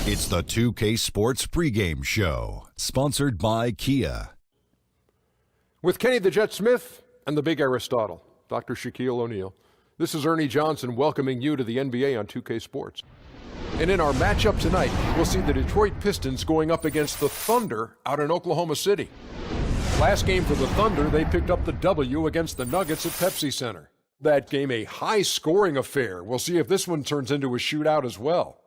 It's the 2K Sports pregame show, sponsored by Kia. With Kenny the Jet Smith and the Big Aristotle, Dr. Shaquille O'Neal, this is Ernie Johnson welcoming you to the NBA on 2K Sports. And in our matchup tonight, we'll see the Detroit Pistons going up against the Thunder out in Oklahoma City. Last game for the Thunder, they picked up the W against the Nuggets at Pepsi Center. That game a high-scoring affair. We'll see if this one turns into a shootout as well.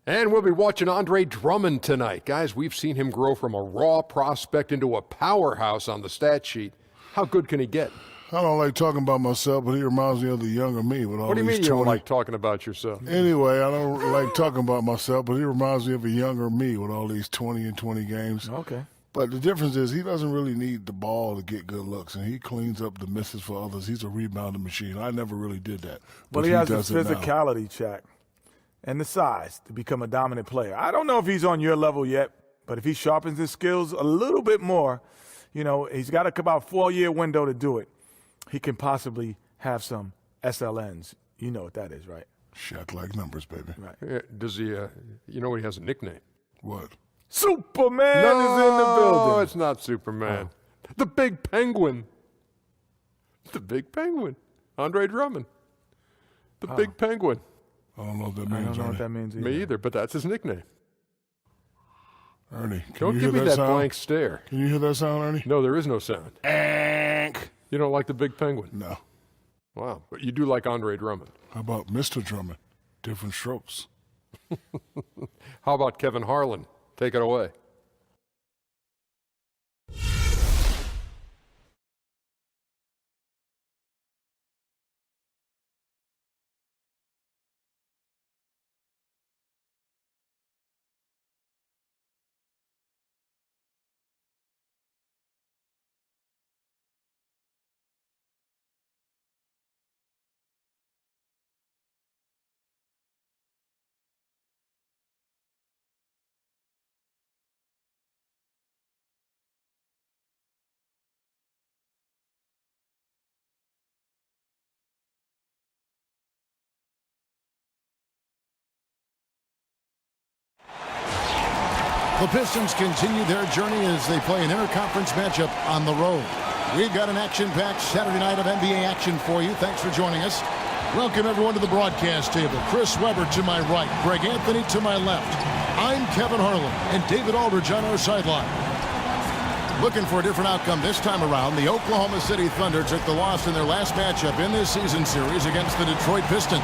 And we'll be watching Andre Drummond tonight. Guys, we've seen him grow from a raw prospect into a powerhouse on the stat sheet. How good can he get? I don't like talking about myself, but he reminds me of the younger me. With all What do you these mean you don't like talking about yourself? Anyway, I don't like talking about myself, but he reminds me of a younger me with all these 20 and 20 games. Okay. But the difference is he doesn't really need the ball to get good looks, and he cleans up the misses for others. He's a rebounding machine. I never really did that. But he has the physicality, Shaq, and the size to become a dominant player. I don't know if he's on your level yet, but if he sharpens his skills a little bit more, you know, he's got about a 4-year window to do it. He can possibly have some SLNs. You know what that is, right? Shaq like numbers, baby. Right. Yeah, does he, you know he has a nickname? What? Superman is in the building. No, it's not Superman. Oh. The Big Penguin. The Big Penguin. Andre Drummond. The Big Penguin. I don't know what that means. I don't know what that means either. Me either, but that's his nickname. Ernie, Don't give me that sound? blank stare. Can you hear that sound, Ernie? No, there is no sound. You don't like the Big Penguin? No. Wow, but you do like Andre Drummond. How about Mr. Drummond? Different strokes. How about Kevin Harlan? Take it away. The Pistons continue their journey as they play an interconference matchup on the road. We've got an action-packed Saturday night of NBA action for you. Thanks for joining us. Welcome, everyone, to the broadcast table. Chris Webber to my right, Greg Anthony to my left. I'm Kevin Harlan, and David Aldridge on our sideline. Looking for a different outcome this time around, the Oklahoma City Thunder took the loss in their last matchup in this season series against the Detroit Pistons.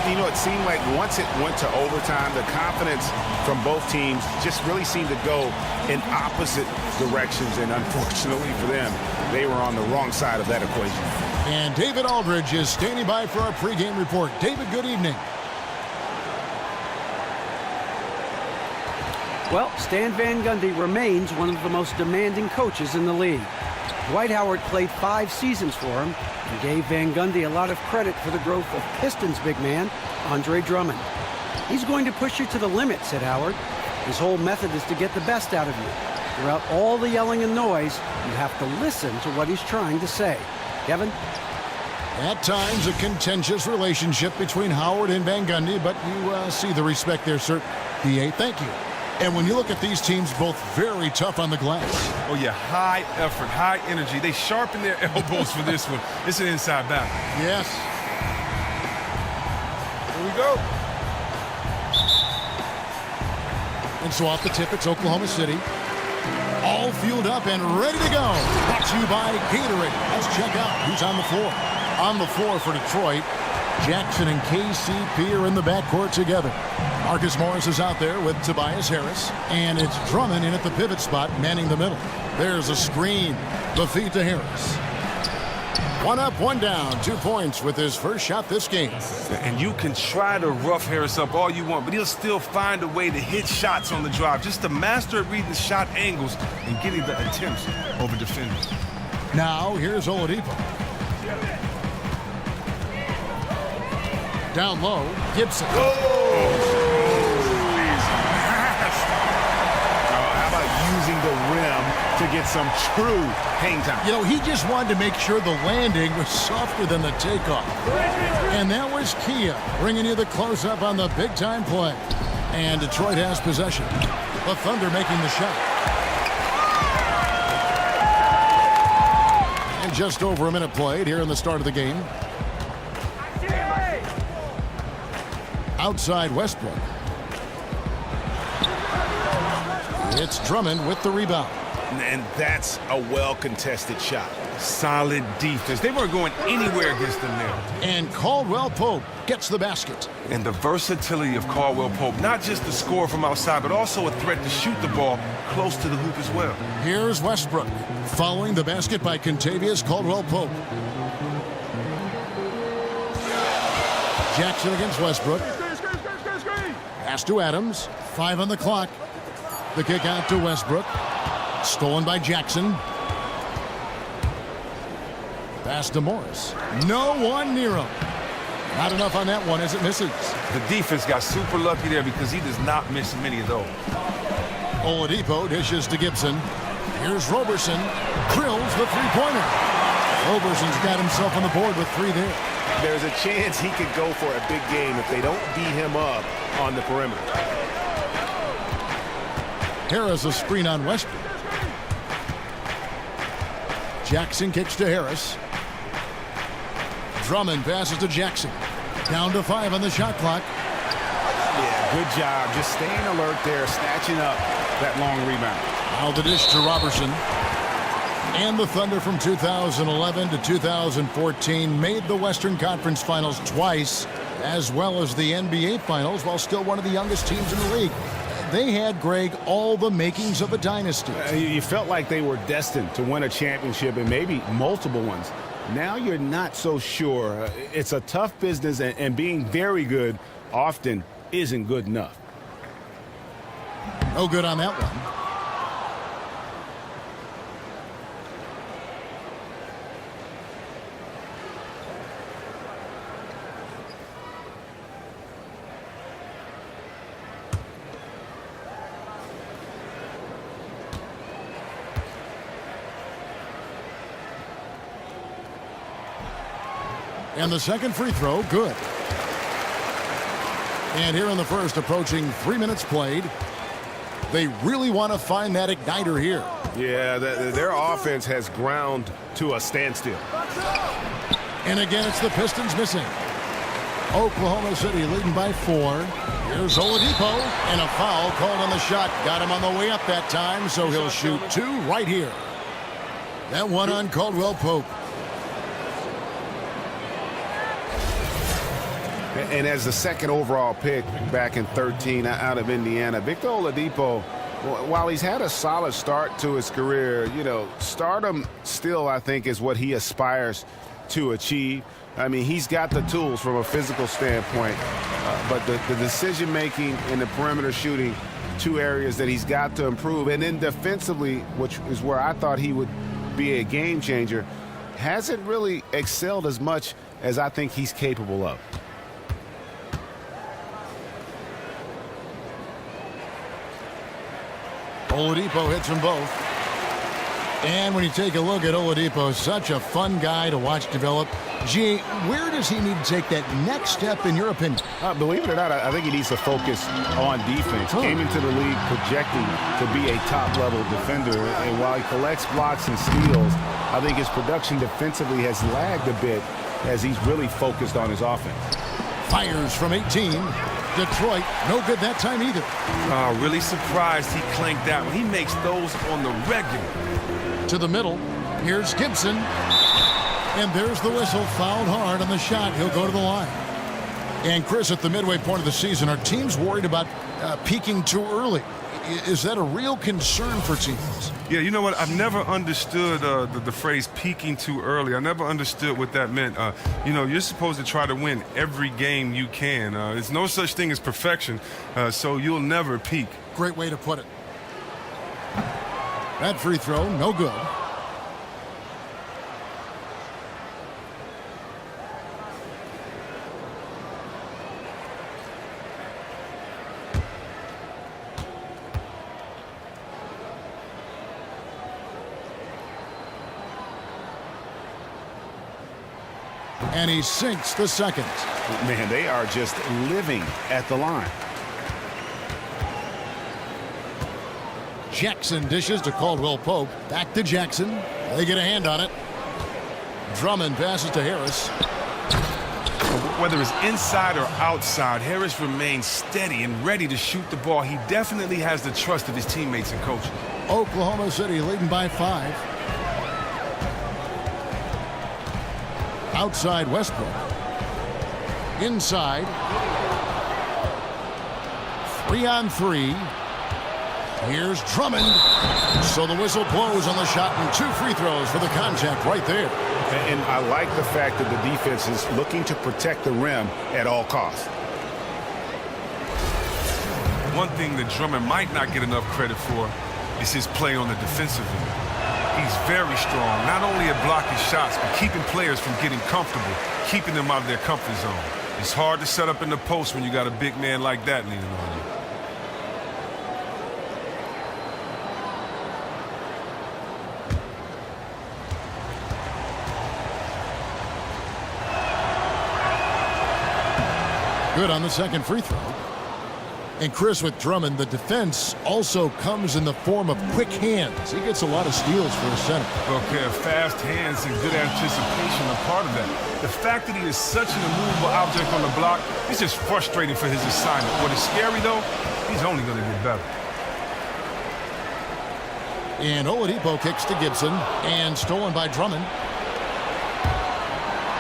You know, it seemed like once it went to overtime, the confidence from both teams just really seemed to go in opposite directions, and unfortunately for them, they were on the wrong side of that equation. And David Aldridge is standing by for our pregame report. David, good evening. Well, Stan Van Gundy remains one of the most demanding coaches in the league. Dwight Howard played 5 seasons for him and gave Van Gundy a lot of credit for the growth of Pistons big man, Andre Drummond. He's going to push you to the limit, said Howard. His whole method is to get the best out of you. Throughout all the yelling and noise, you have to listen to what he's trying to say. Kevin? At times, a contentious relationship between Howard and Van Gundy, but you see the respect there, sir. BA, thank you. And when you look at these teams, both very tough on the glass. Oh, yeah, high effort, high energy. They sharpen their elbows for this one. It's an inside battle. Yes. Here we go. And so off the tip, it's Oklahoma City. All fueled up and ready to go. Brought to you by Gatorade. Let's check out who's on the floor. On the floor for Detroit, Jackson and KCP are in the backcourt together. Marcus Morris is out there with Tobias Harris, and it's Drummond in at the pivot spot, manning the middle. There's a screen. The feed to Harris. 1 up, 1 down. 2 points with his first shot this game. And you can try to rough Harris up all you want, but he'll still find a way to hit shots on the drive. Just a master at reading the shot angles and getting the attempts over defenders. Now, here's Oladipo. Down low, Gibson. How about using the rim to get some true hang time? You know, he just wanted to make sure the landing was softer than the takeoff. And that was Kia bringing you the close-up on the big-time play. And Detroit has possession. The Thunder making the shot. And just over a minute played here in the start of the game. Outside Westbrook. It's Drummond with the rebound. And that's a well-contested shot. Solid defense. They weren't going anywhere against them there. And Caldwell Pope gets the basket. And the versatility of Caldwell Pope, not just the score from outside, but also a threat to shoot the ball close to the hoop as well. Here's Westbrook, following the basket by Kentavious Caldwell Pope. Jackson against Westbrook. Pass to Adams. 5 on the clock. The kick out to Westbrook. Stolen by Jackson. Pass to Morris. No one near him. Not enough on that one as it misses. The defense got super lucky there because he does not miss many of those. Oladipo dishes to Gibson. Here's Roberson. Drills the three-pointer. Roberson's got himself on the board with 3 there. There's a chance he could go for a big game if they don't beat him up on the perimeter. Harris a screen on Westbrook. Jackson kicks to Harris. Drummond passes to Jackson. Down to 5 on the shot clock. Yeah, good job. Just staying alert there, snatching up that long rebound. Now the dish to Robertson. And the Thunder from 2011 to 2014 made the Western Conference Finals twice, as well as the NBA Finals, while still one of the youngest teams in the league. They had, Greg, all the makings of a dynasty. You felt like they were destined to win a championship and maybe multiple ones. Now you're not so sure. It's a tough business, and being very good often isn't good enough. No good on that one. And the second free throw, good. And here in the first, approaching 3 minutes played, they really want to find that igniter here. Yeah, their offense has ground to a standstill. And again, it's the Pistons missing. Oklahoma City leading by 4. Here's Oladipo, and a foul called on the shot. Got him on the way up that time, so he'll shoot 2 right here. That one on Caldwell Pope. And as the second overall pick back in 13 out of Indiana, Victor Oladipo, while he's had a solid start to his career, you know, stardom still, I think, is what he aspires to achieve. I mean, he's got the tools from a physical standpoint, but the decision-making and the perimeter shooting, 2 areas that he's got to improve. And then defensively, which is where I thought he would be a game changer, hasn't really excelled as much as I think he's capable of. Oladipo hits them both. And when you take a look at Oladipo, such a fun guy to watch develop. G, where does he need to take that next step in your opinion? Believe it or not, I think he needs to focus on defense. Came into the league projecting to be a top-level defender. And while he collects blocks and steals, I think his production defensively has lagged a bit as he's really focused on his offense. Fires from 18. Detroit, no good that time either. Really surprised he clanked that one. He makes those on the regular. To the middle, here's Gibson. And there's the whistle, fouled hard on the shot. He'll go to the line. And Chris, at the midway point of the season, are teams worried about peaking too early? Is that a real concern for teams? Yeah, you know what? I've never understood the phrase peaking too early. I never understood what that meant. You know, you're supposed to try to win every game you can. There's no such thing as perfection, so you'll never peak. Great way to put it. That free throw, no good. And he sinks the second. Man, they are just living at the line. Jackson dishes to Caldwell Pope. Back to Jackson. They get a hand on it. Drummond passes to Harris. Whether it's inside or outside, Harris remains steady and ready to shoot the ball. He definitely has the trust of his teammates and coaches. Oklahoma City leading by 5. Outside Westbrook. Inside. 3-on-3. Here's Drummond. So the whistle blows on the shot and 2 free throws for the contact right there. And I like the fact that the defense is looking to protect the rim at all costs. One thing that Drummond might not get enough credit for is his play on the defensive end. He's very strong, not only at blocking shots, but keeping players from getting comfortable, keeping them out of their comfort zone. It's hard to set up in the post when you got a big man like that leaning on you. Good on the second free throw. And Chris, with Drummond, the defense also comes in the form of quick hands. He gets a lot of steals for a center. Okay, fast hands and good anticipation are part of that. The fact that he is such an immovable object on the block is just frustrating for his assignment. What is scary, though, he's only going to get better. And Oladipo kicks to Gibson, and stolen by Drummond.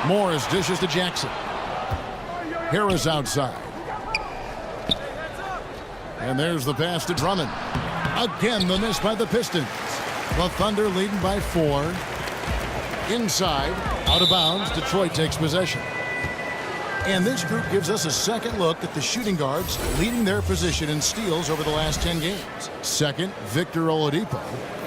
Morris dishes to Jackson. Harris outside. And there's the pass to Drummond. Again, the miss by the Pistons. The Thunder leading by 4. Inside, out of bounds, Detroit takes possession. And this group gives us a second look at the shooting guards leading their position in steals over the last 10 games. Second, Victor Oladipo.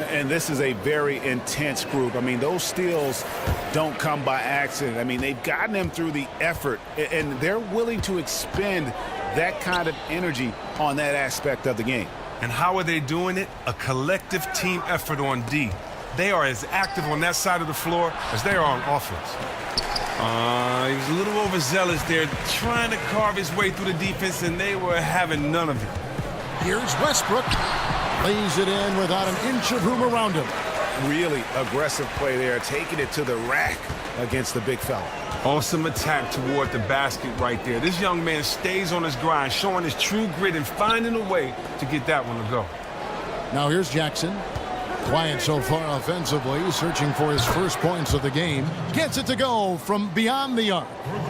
And this is a very intense group. I mean, those steals don't come by accident. I mean, they've gotten them through the effort, and they're willing to expend that kind of energy on that aspect of the game. And how are they doing it? A collective team effort on D. They are as active on that side of the floor as they are on offense. He was a little overzealous there, trying to carve his way through the defense, and they were having none of it. Here's Westbrook. Lays it in without an inch of room around him. Really aggressive play there, taking it to the rack against the big fella. Awesome attack toward the basket right there. This young man stays on his grind, showing his true grit and finding a way to get that one to go. Now here's Jackson. Quiet so far offensively, searching for his first points of the game. Gets it to go from beyond the arc.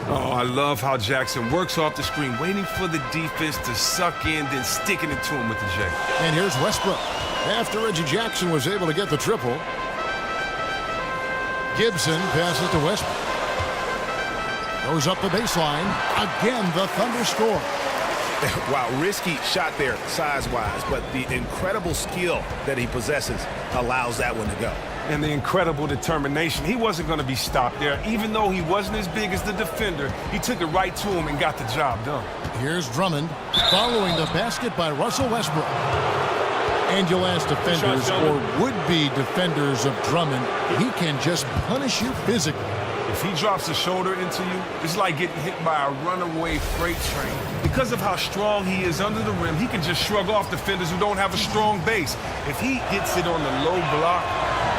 Oh, I love how Jackson works off the screen, waiting for the defense to suck in, then sticking it to him with the J. And here's Westbrook. After Reggie Jackson was able to get the triple, Gibson passes to Westbrook. Goes up the baseline. Again, the Thunder score. Wow, risky shot there size-wise, but the incredible skill that he possesses allows that one to go. And the incredible determination. He wasn't going to be stopped there. Even though he wasn't as big as the defender, he took it right to him and got the job done. Here's Drummond following the basket by Russell Westbrook. And you'll ask defenders or would-be defenders of Drummond, he can just punish you physically. If he drops a shoulder into you, it's like getting hit by a runaway freight train. Because of how strong he is under the rim, he can just shrug off defenders who don't have a strong base. If he hits it on the low block,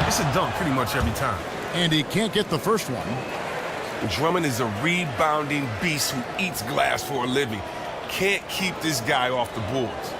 it's a dunk pretty much every time. And he can't get the first one. Drummond is a rebounding beast who eats glass for a living. Can't keep this guy off the boards.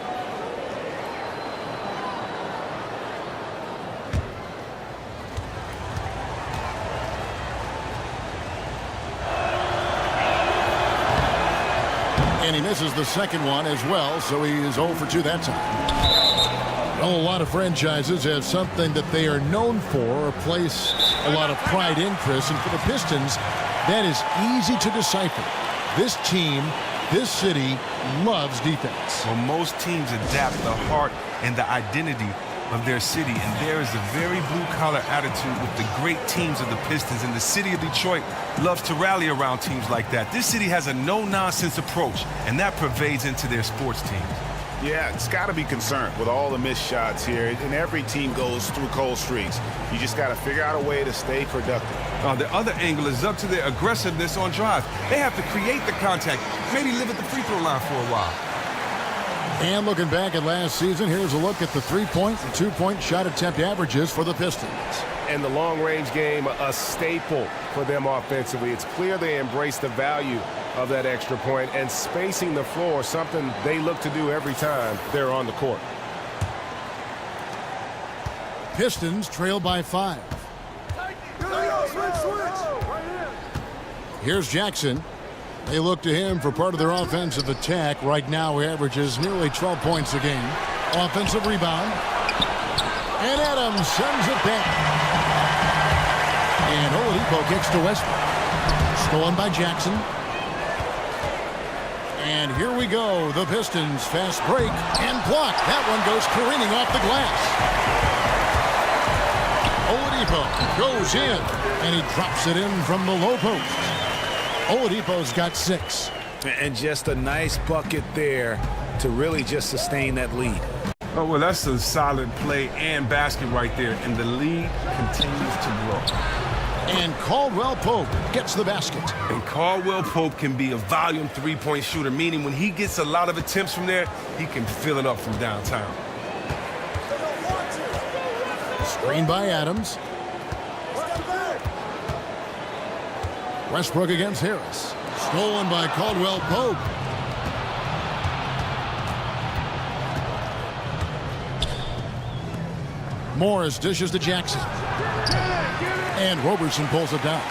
And he misses the second one as well, so he is 0 for 2 that time. Well, a lot of franchises have something that they are known for or place a lot of pride in, Chris. And for the Pistons, that is easy to decipher. This team, this city, loves defense. Well, most teams adapt the heart and the identity of their city, and there is a very blue-collar attitude with the great teams of the Pistons, and the city of Detroit loves to rally around teams like that. This city has a no-nonsense approach, and that pervades into their sports teams. Yeah, it's got to be concerned with all the missed shots here, and every team goes through cold streaks. You just got to figure out a way to stay productive. The other angle is up to their aggressiveness on drive. They have to create the contact, maybe live at the free throw line for a while. And looking back at last season, here's a look at the 3-point and 2-point shot attempt averages for the Pistons. And the long-range game, a staple for them offensively. It's clear they embrace the value of that extra point, and spacing the floor, something they look to do every time they're on the court. Pistons trail by 5. Here's Jackson. They look to him for part of their offensive attack. Right now, he averages nearly 12 points a game. Offensive rebound. And Adams sends it back. And Oladipo kicks to Westbrook. Stolen by Jackson. And here we go. The Pistons fast break and block. That one goes careening off the glass. Oladipo goes in, and he drops it in from the low post. Oladipo's got 6. And just a nice bucket there to really just sustain that lead. Oh, well, that's a solid play and basket right there, and the lead continues to grow. And Caldwell Pope gets the basket. And Caldwell Pope can be a volume 3-point shooter, meaning when he gets a lot of attempts from there, he can fill it up from downtown. Screen by Adams. Westbrook against Harris. Stolen by Caldwell Pope. Morris dishes to Jackson. And Robertson pulls it down.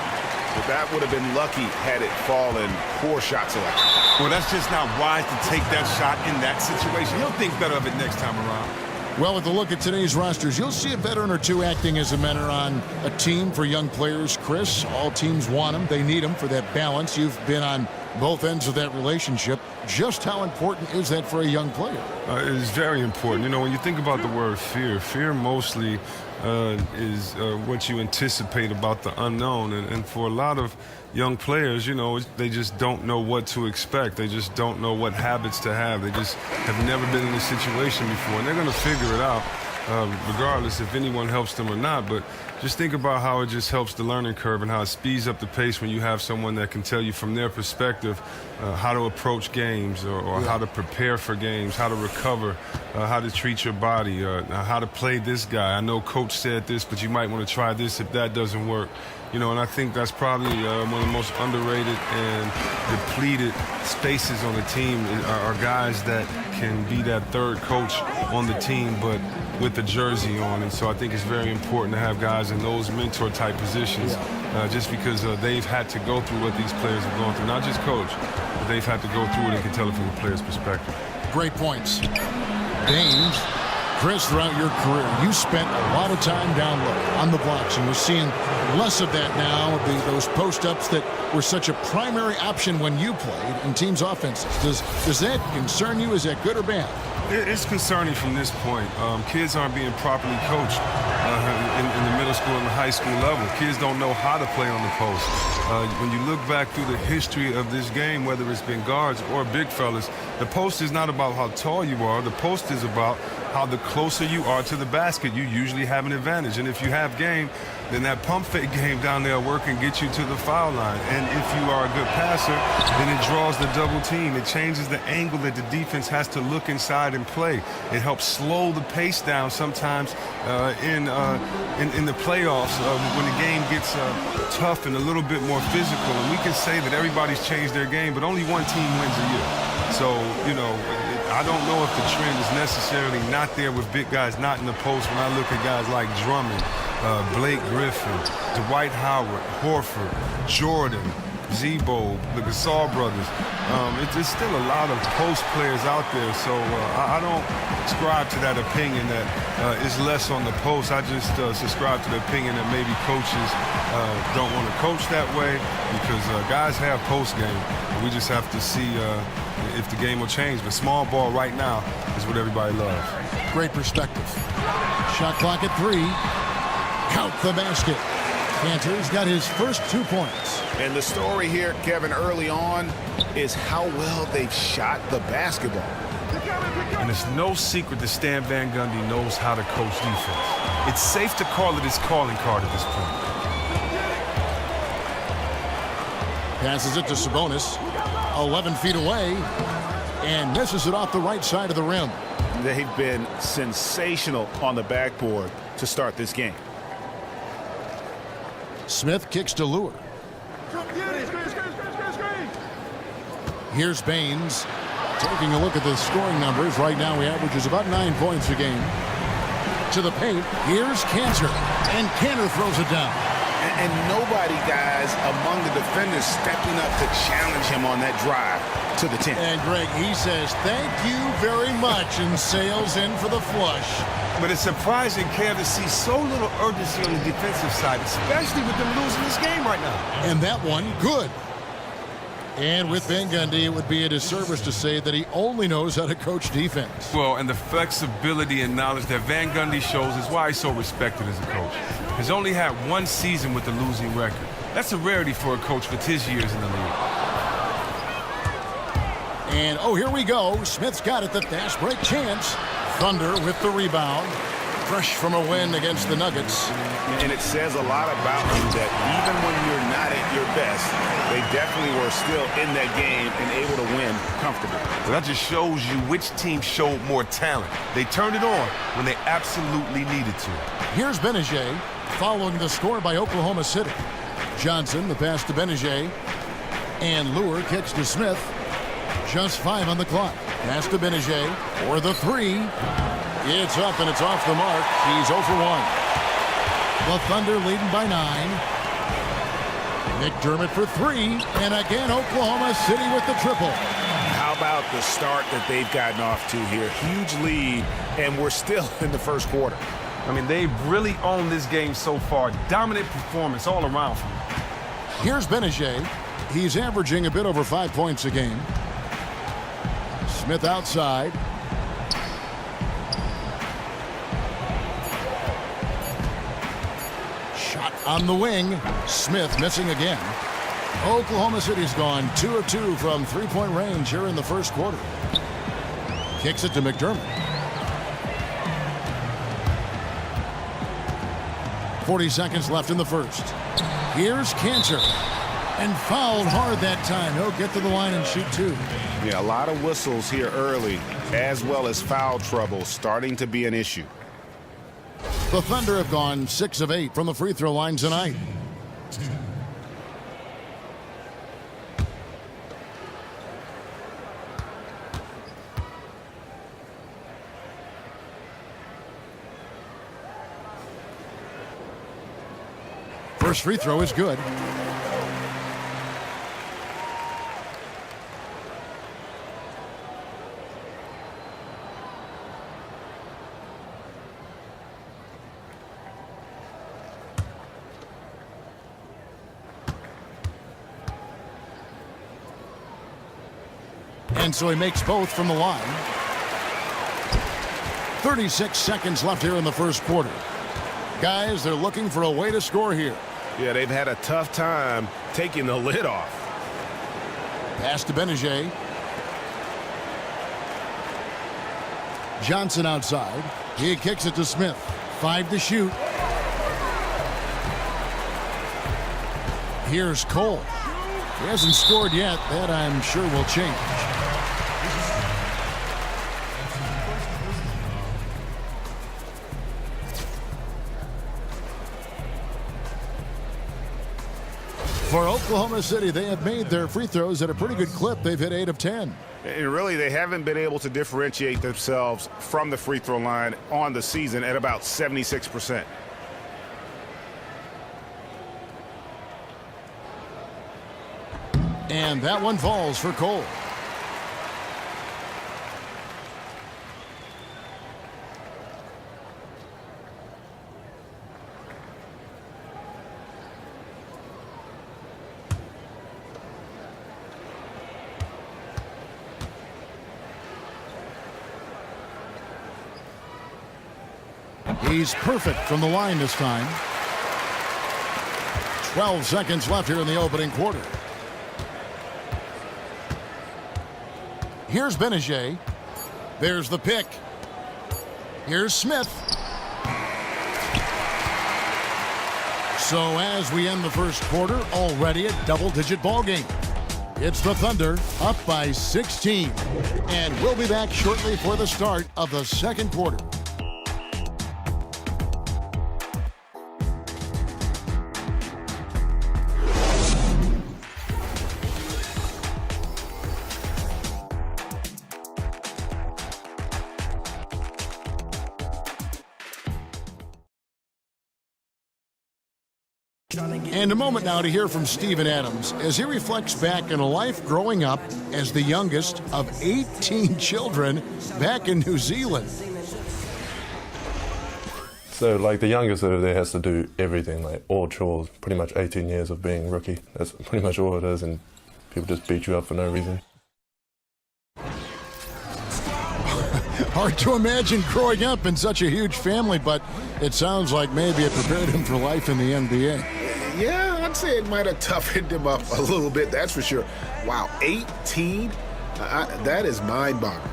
But that would have been lucky had it fallen. Poor shot selection. Well, that's just not wise to take that shot in that situation. He'll think better of it next time around. Well, with a look at today's rosters, you'll see a veteran or two acting as a mentor on a team for young players. Chris, all teams want them. They need them for that balance. You've been on both ends of that relationship. Just how important is that for a young player? It is very important. You know, when you think about the word fear, fear mostly is what you anticipate about the unknown. And for a lot of young players, you know, they just don't know what to expect. They just don't know what habits to have. They just have never been in this situation before. And they're going to figure it out, regardless if anyone helps them or not. But just think about how it just helps the learning curve and how it speeds up the pace when you have someone that can tell you from their perspective how to approach games or how to prepare for games, how to recover, how to treat your body, how to play this guy. I know coach said this, but you might want to try this if that doesn't work. You know, and I think that's probably one of the most underrated and depleted spaces on the team are guys that can be that third coach on the team, but with the jersey on. And so I think it's very important to have guys in those mentor-type positions just because they've had to go through what these players have gone through. Not just coach, but they've had to go through it and can tell it from the player's perspective. Great points. James, Chris, throughout your career, you spent a lot of time down low on the blocks, and we're seeing less of that now, those post-ups that were such a primary option when you played in teams' offenses. Does that concern you? Is that good or bad? It's concerning from this point. Kids aren't being properly coached in the middle school and the high school level. Kids don't know how to play on the post. When you look back through the history of this game, whether it's been guards or big fellas, the post is not about how tall you are. The post is about how the closer you are to the basket, you usually have an advantage. And if you have game, then that pump fake game down there will work and get you to the foul line. And if you are a good passer, then it draws the double team. It changes the angle that the defense has to look inside and play. It helps slow the pace down sometimes in the playoffs when the game gets tough and a little bit more physical. And we can say that everybody's changed their game, but only one team wins a year. So, you know, I don't know if the trend is necessarily not there with big guys not in the post when I look at guys like Drummond, Blake Griffin, Dwight Howard, Horford, Jordan, Zebo, the Gasol brothers. There's still a lot of post players out there, so I don't subscribe to that opinion that it's less on the post. I just subscribe to the opinion that maybe coaches don't want to coach that way because guys have post game. We just have to see if the game will change. But small ball right now is what everybody loves. Great perspective. Shot clock at 3. Count the basket. Cantor's got his first 2 points. And the story here, Kevin, early on is how well they've shot the basketball. And it's no secret that Stan Van Gundy knows how to coach defense. It's safe to call it his calling card at this point. Passes it to Sabonis. 11 feet away. and misses it off the right side of the rim. They've been sensational on the backboard to start this game. Smith kicks to Lure. Here's Baines. Taking a look at the scoring numbers. Right now he averages about 9 points a game. To the paint. Here's Cantor. And Cantor throws it down. And nobody, guys, among the defenders stepping up to challenge him on that drive to the 10. And Greg, he says, thank you very much, and sails in for the flush. But it's surprising, Kev, to see so little urgency on the defensive side, especially with them losing this game right now. And that one, good. And with Van Gundy, it would be a disservice to say that he only knows how to coach defense. Well, and the flexibility and knowledge that Van Gundy shows is why he's so respected as a coach. He's only had 1 season with a losing record. That's a rarity for a coach with his years in the league. And, oh, here we go. Smith's got it, the fast break chance. Thunder with the rebound. Fresh from a win against the Nuggets. And it says a lot about you that even when you're not at your best, they definitely were still in that game and able to win comfortably. So that just shows you which team showed more talent. They turned it on when they absolutely needed to. Here's Benajay, following the score by Oklahoma City. Johnson, the pass to Benajay. And Lure kicks to Smith. Just 5 on the clock. Pass to Benajay for the 3. It's up and it's off the mark. He's 0 for 1. The Thunder leading by 9. McDermott for 3. And again, Oklahoma City with the triple. How about the start that they've gotten off to here? Huge lead, and we're still in the first quarter. I mean, they've really owned this game so far. Dominant performance all around from them. Here's Benajay. He's averaging a bit over 5 points a game. Smith outside. Shot on the wing. Smith missing again. Oklahoma City's gone 2 of 2 from three-point range here in the first quarter. Kicks it to McDermott. 40 seconds left in the first. Here's Cantor. And fouled hard that time. He'll get to the line and shoot 2. Yeah, a lot of whistles here early, as well as foul trouble starting to be an issue. The Thunder have gone 6 of 8 from the free throw line tonight. First free throw is good. And so he makes both from the line. 36 seconds left here in the first quarter. Guys, they're looking for a way to score here. Yeah, they've had a tough time taking the lid off. Pass to Benajay. Johnson outside. He kicks it to Smith. 5 to shoot. Here's Cole. He hasn't scored yet. That, I'm sure, will change. For Oklahoma City, they have made their free throws at a pretty good clip. They've hit 8 of 10. And really, they haven't been able to differentiate themselves from the free throw line on the season at about 76%. And that one falls for Cole. He's perfect from the line this time. 12 seconds left here in the opening quarter. Here's Benajay. There's the pick. Here's Smith. So as we end the first quarter, already a double-digit ball game. It's the Thunder up by 16. And we'll be back shortly for the start of the second quarter. And a moment now to hear from Steven Adams as he reflects back on a life growing up as the youngest of 18 children back in New Zealand. So, like, the youngest over there has to do everything, like all chores, pretty much 18 years of being rookie. That's pretty much all it is, and people just beat you up for no reason. Hard to imagine growing up in such a huge family, but it sounds like maybe it prepared him for life in the NBA. Yeah, I'd say it might have toughened him up a little bit, that's for sure. Wow, 18? That is mind-boggling.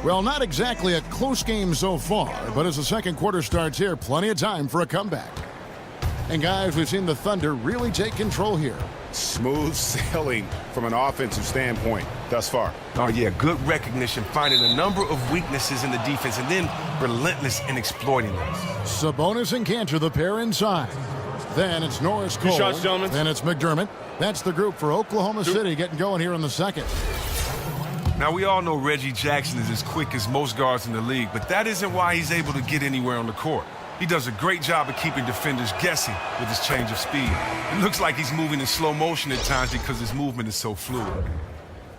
Well, not exactly a close game so far, but as the second quarter starts here, plenty of time for a comeback. And guys, we've seen the Thunder really take control here. Smooth sailing from an offensive standpoint thus far. Oh, yeah, good recognition, finding a number of weaknesses in the defense and then relentless in exploiting them. Sabonis and Cantor, the pair inside. Then it's Norris Cole. shots, gentlemen. Then it's McDermott. That's the group for Oklahoma City getting going here in the second. Now, we all know Reggie Jackson is as quick as most guards in the league, but that isn't why he's able to get anywhere on the court. He does a great job of keeping defenders guessing with his change of speed. It looks like he's moving in slow motion at times because his movement is so fluid.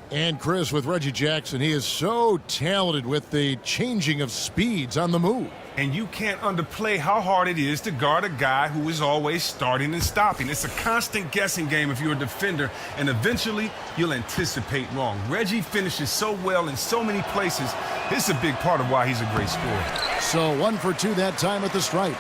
And Chris, with Reggie Jackson, he is so talented with the changing of speeds on the move. And you can't underplay how hard it is to guard a guy who is always starting and stopping. It's a constant guessing game if you're a defender, and eventually you'll anticipate wrong. Reggie finishes so well in so many places. It's a big part of why he's a great scorer. So 1 for 2 that time at the stripe.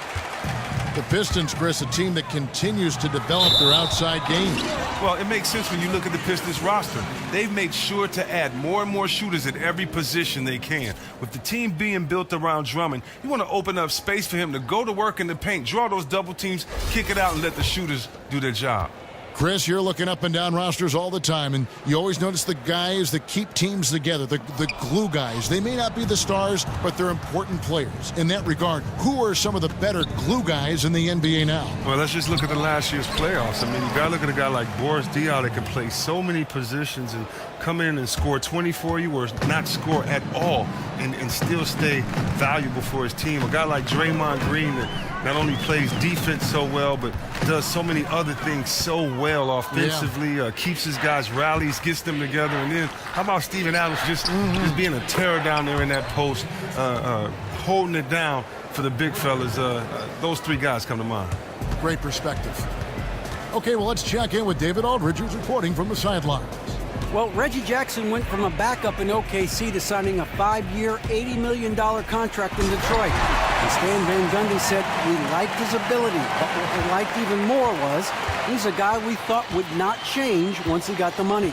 The Pistons, Chris, a team that continues to develop their outside game. Well, it makes sense when you look at the Pistons roster. They've made sure to add more and more shooters at every position they can. With the team being built around Drummond, you want to open up space for him to go to work in the paint, draw those double teams, kick it out, and let the shooters do their job. Chris, you're looking up and down rosters all the time, and you always notice the guys that keep teams together, the glue guys. They may not be the stars, but they're important players. In that regard, who are some of the better glue guys in the NBA now? Well, let's just look at the last year's playoffs. I mean, you got to look at a guy like Boris Diaw that can play so many positions and come in and score 20 for you or not score at all and still stay valuable for his team. A guy like Draymond Green that not only plays defense so well, but does so many other things so well offensively, keeps his guys rallies, gets them together. And then how about Steven Adams just being a terror down there in that post, holding it down for the big fellas. Those three guys come to mind. Great perspective. Okay, well, let's check in with David Aldridge, who's reporting from the sidelines. Well, Reggie Jackson went from a backup in OKC to signing a 5-year, $80 million contract in Detroit. And Stan Van Gundy said we liked his ability, but what we liked even more was he's a guy we thought would not change once he got the money.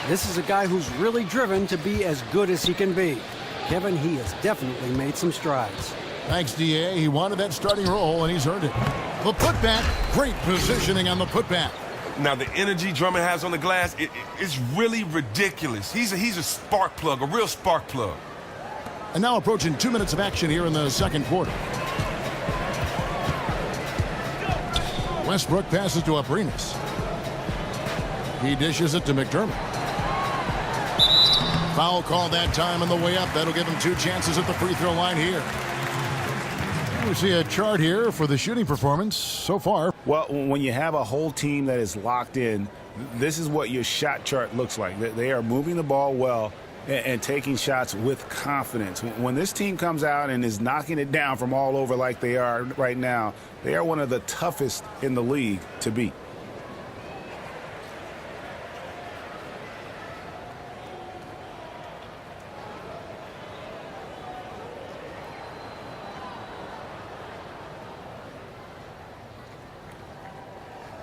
This is a guy who's really driven to be as good as he can be. Kevin, he has definitely made some strides. Thanks, D.A. He wanted that starting role, and he's earned it. The putback, great positioning on the putback. Now, the energy Drummond has on the glass, it's really ridiculous. He's a spark plug, a real spark plug. And now approaching 2 minutes of action here in the second quarter. Westbrook passes to Aprinas. He dishes it to McDermott. Foul call that time on the way up. That'll give him 2 chances at the free throw line here. We see a chart here for the shooting performance so far. Well, when you have a whole team that is locked in, this is what your shot chart looks like. They are moving the ball well and taking shots with confidence. When this team comes out and is knocking it down from all over like they are right now, they are one of the toughest in the league to beat.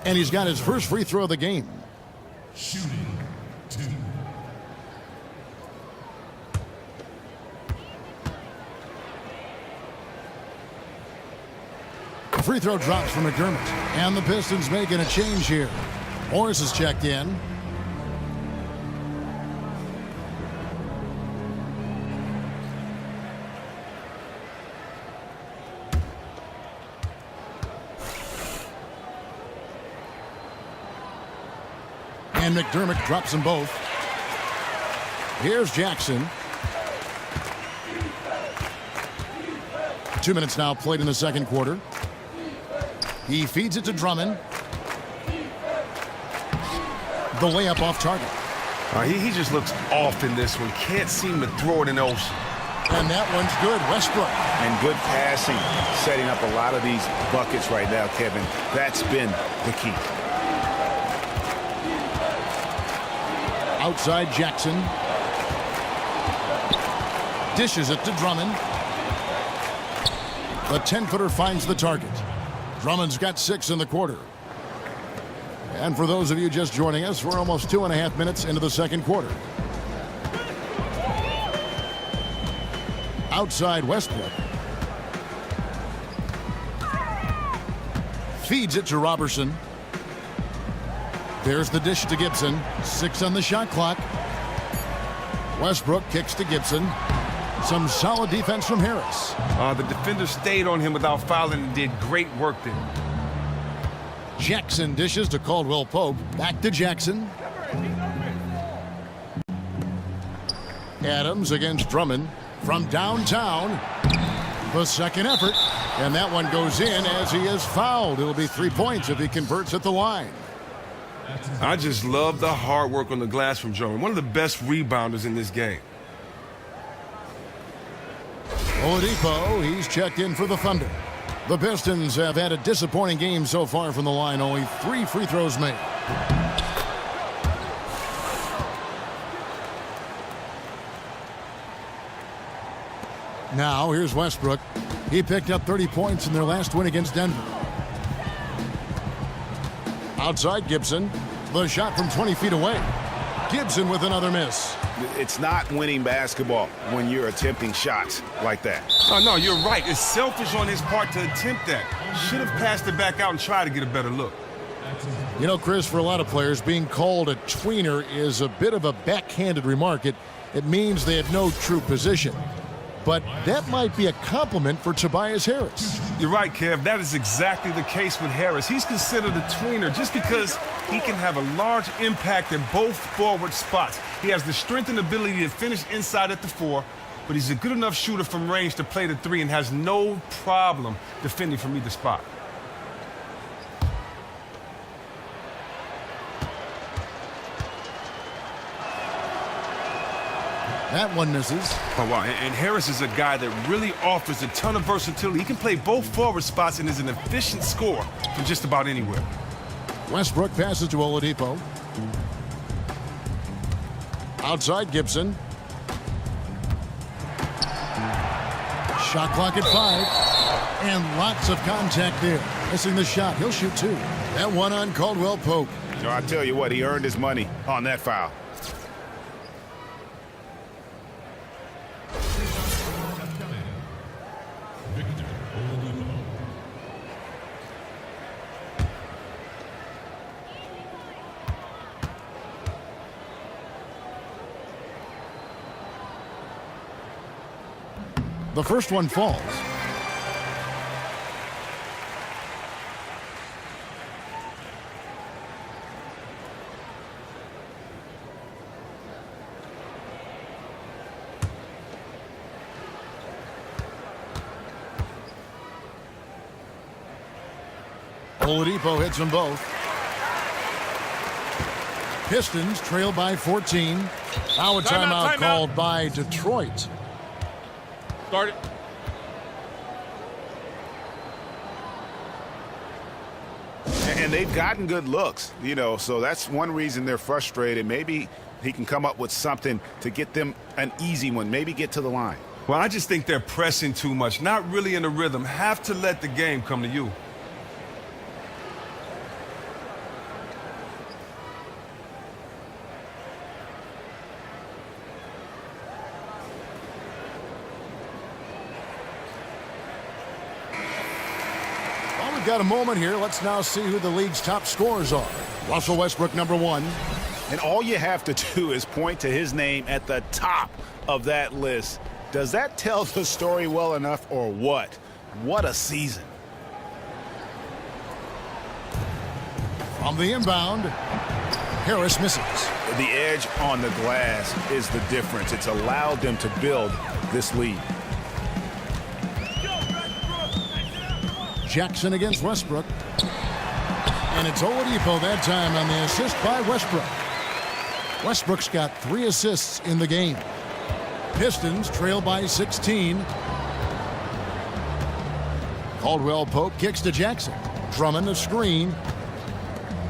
And he's got his first free throw of the game. Shooting 2. The free throw drops from McDermott. And the Pistons making a change here. Morris is checked in. And McDermott drops them both. Here's Jackson. 2 minutes now played in the second quarter. He feeds it to Drummond. The layup off target. He just looks off in this one. Can't seem to throw it in the ocean. And that one's good. Westbrook. And good passing, setting up a lot of these buckets right now, Kevin. That's been the key. Outside Jackson. Dishes it to Drummond. The 10-footer finds the target. Drummond's got 6 in the quarter. And for those of you just joining us, we're almost 2.5 minutes into the second quarter. Outside Westbrook. Feeds it to Robertson. There's the dish to Gibson. 6 on the shot clock. Westbrook kicks to Gibson. Some solid defense from Harris. The defender stayed on him without fouling and did great work there. Jackson dishes to Caldwell Pope. Back to Jackson. Adams against Drummond from downtown. The second effort. And that one goes in as he is fouled. It'll be 3 points if he converts at the line. I just love the hard work on the glass from Drummond. One of the best rebounders in this game. Oladipo, he's checked in for the Thunder. The Pistons have had a disappointing game so far from the line. Only 3 free throws made. Now, here's Westbrook. He picked up 30 points in their last win against Denver. Outside Gibson. The shot from 20 feet away. Gibson with another miss. It's not winning basketball when you're attempting shots like that. Oh, no, you're right. It's selfish on his part to attempt that. Should have passed it back out and tried to get a better look. You know, Chris, for a lot of players, being called a tweener is a bit of a backhanded remark. It means they have no true position. But that might be a compliment for Tobias Harris. You're right, Kev. That is exactly the case with Harris. He's considered a tweener just because he can have a large impact at both forward spots. He has the strength and ability to finish inside at the 4, but he's a good enough shooter from range to play the 3 and has no problem defending from either spot. That one misses. Oh, wow. And Harris is a guy that really offers a ton of versatility. He can play both forward spots and is an efficient scorer from just about anywhere. Westbrook passes to Oladipo. Outside Gibson. Shot clock at 5. And lots of contact there. Missing the shot. He'll shoot 2. That one on Caldwell Pope. No, I tell you what, he earned his money on that foul. The first one falls. Oladipo hits them both. Pistons trail by 14. Now a timeout called by Detroit. Start it. And they've gotten good looks, you know, so that's one reason they're frustrated. Maybe he can come up with something to get them an easy one, maybe get to the line. Well, I just think they're pressing too much, not really in the rhythm. Have to let the game come to you. we've got a moment here. Let's now see who the league's top scorers are. Russell Westbrook, number 1. And all you have to do is point to his name at the top of that list. Does that tell the story well enough or what? What a season. From the inbound, Harris misses. The edge on the glass is the difference. It's allowed them to build this lead. Jackson against Westbrook. And it's Oladipo that time on the assist by Westbrook. Westbrook's got 3 assists in the game. Pistons trail by 16. Caldwell Pope kicks to Jackson. Drummond a screen.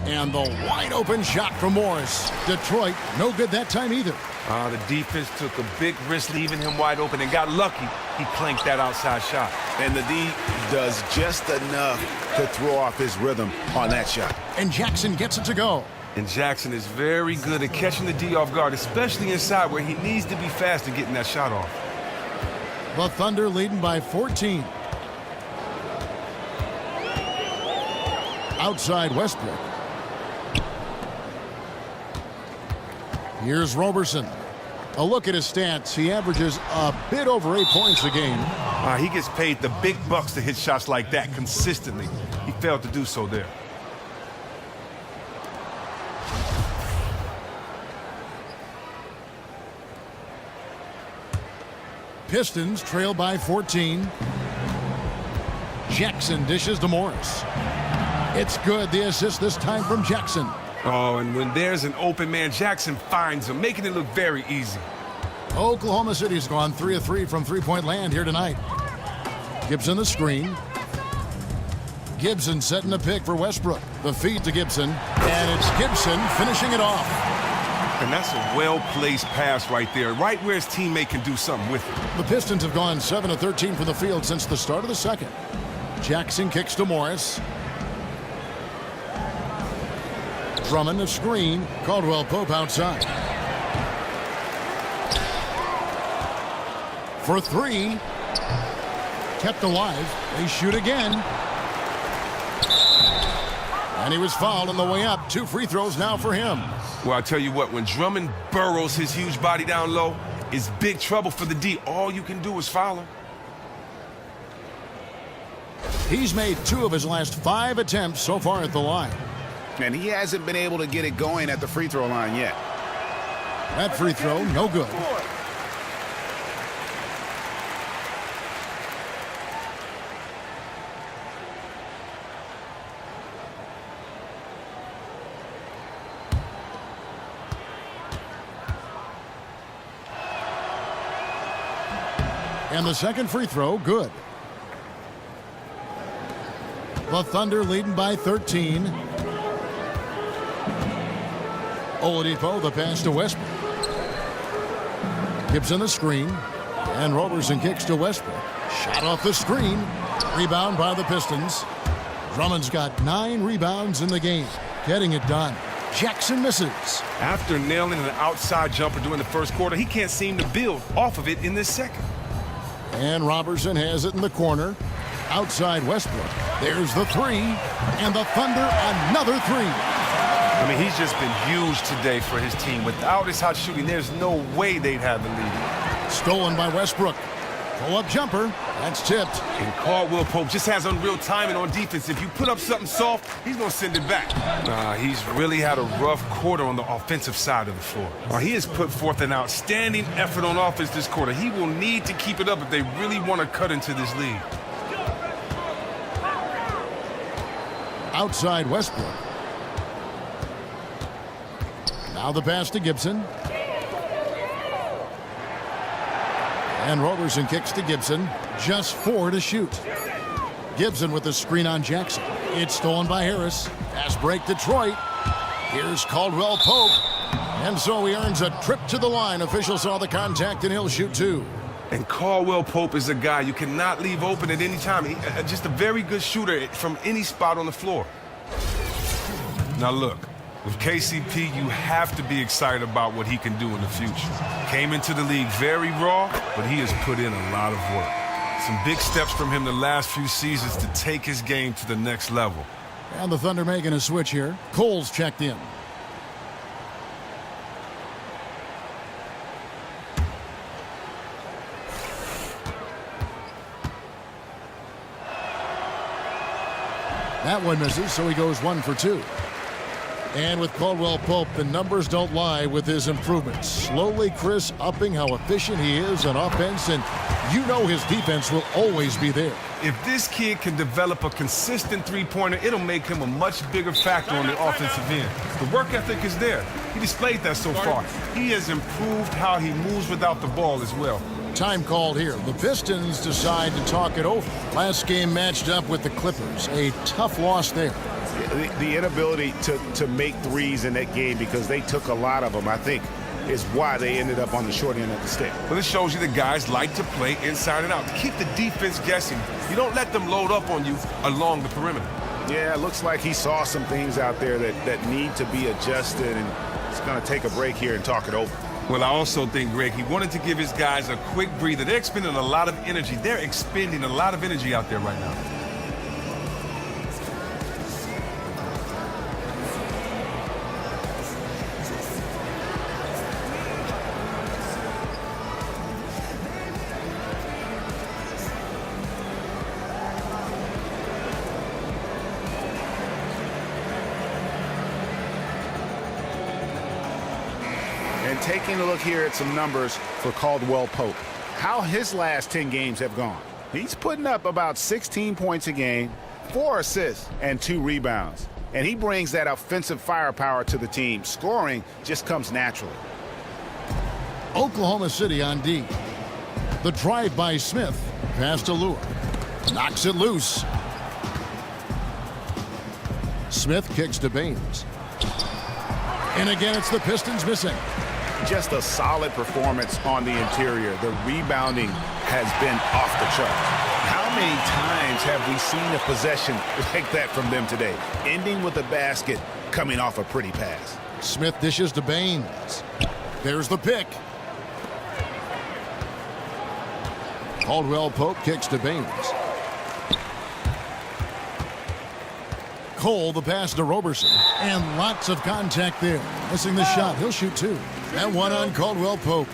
And the wide open shot from Morris. Detroit, no good that time either. The defense took a big risk leaving him wide open and got lucky. He planked that outside shot. And the D does just enough to throw off his rhythm on that shot. And Jackson gets it to go. And Jackson is very good at catching the D off guard, especially inside where he needs to be fast and getting that shot off. The Thunder leading by 14. Outside Westbrook. Here's Roberson. A look at his stats. He averages a bit over 8 points a game. He gets paid the big bucks to hit shots like that consistently. He failed to do so there. Pistons trail by 14. Jackson dishes to Morris. It's good. The assist this time from Jackson. Oh, and when there's an open man, Jackson finds him, making it look very easy. Oklahoma City's gone 3 of 3 from three-point land here tonight. Gibson the screen. Gibson setting the pick for Westbrook. The feed to Gibson. And it's Gibson finishing it off. And that's a well-placed pass right there, right where his teammate can do something with it. The Pistons have gone 7 of 13 from the field since the start of the second. Jackson kicks to Morris. Drummond a screen. Caldwell Pope outside. For 3. Kept alive. They shoot again. And he was fouled on the way up. 2 free throws now for him. Well, I tell you what, when Drummond burrows his huge body down low, it's big trouble for the D. All you can do is foul him. He's made 2 of his last 5 attempts so far at the line. And he hasn't been able to get it going at the free throw line yet. That free throw, no good. And the second free throw, good. The Thunder leading by 13. Oladipo, the pass to Westbrook. Gibson the screen. And Roberson kicks to Westbrook. Shot off the screen. Rebound by the Pistons. Drummond's got 9 rebounds in the game. Getting it done. Jackson misses. After nailing an outside jumper during the first quarter, he can't seem to build off of it in this second. And Roberson has it in the corner. Outside Westbrook. There's the 3. And the Thunder another 3. I mean, he's just been huge today for his team. Without his hot shooting, there's no way they'd have the lead. Stolen by Westbrook. Pull-up jumper. That's tipped. And Caldwell Pope just has unreal timing on defense. If you put up something soft, he's going to send it back. He's really had a rough quarter on the offensive side of the floor. He has put forth an outstanding effort on offense this quarter. He will need to keep it up if they really want to cut into this lead. Outside Westbrook. Now the pass to Gibson. And Roberson kicks to Gibson. Just 4 to shoot. Gibson with the screen on Jackson. It's stolen by Harris. Pass break Detroit. Here's Caldwell Pope. And so he earns a trip to the line. Officials saw the contact and he'll shoot 2. And Caldwell Pope is a guy you cannot leave open at any time. Just a very good shooter from any spot on the floor. Now look. With KCP, you have to be excited about what he can do in the future. Came into the league very raw, but he has put in a lot of work. Some big steps from him the last few seasons to take his game to the next level. And the Thunder making a switch here. Cole's checked in. That one misses, so he goes 1 for 2. And with Caldwell Pope, the numbers don't lie with his improvements. Slowly, Chris, upping how efficient he is on offense, and you know his defense will always be there. If this kid can develop a consistent three-pointer, it'll make him a much bigger factor on the offensive end. The work ethic is there. He displayed that so far. He has improved how he moves without the ball as well. Time called here. The Pistons decide to talk it over. Last game matched up with the Clippers. A tough loss there. The inability to make threes in that game, because they took a lot of them, I think, is why they ended up on the short end of the stick. Well, this shows you that guys like to play inside and out. Keep the defense guessing. You don't let them load up on you along the perimeter. Yeah, it looks like he saw some things out there that need to be adjusted, and he's going to take a break here and talk it over. Well, I also think, Greg, he wanted to give his guys a quick breather. They're expending a lot of energy. They're expending a lot of energy out there right now. And taking a look here at some numbers for Caldwell Pope, how his last 10 games have gone. He's putting up about 16 points a game, 4 assists, and 2 rebounds. And he brings that offensive firepower to the team. Scoring just comes naturally. Oklahoma City on D. The drive by Smith. Pass to Lure. Knocks it loose. Smith kicks to Baines. And again, it's the Pistons missing. Just a solid performance on the interior. The rebounding has been off the charts. How many times have we seen a possession like that from them today? Ending with a basket, coming off a pretty pass. Smith dishes to Baines. There's the pick. Caldwell Pope kicks to Baines. Cole, the pass to Roberson. And lots of contact there. Missing the shot. He'll shoot 2. And 1 on Caldwell Pope.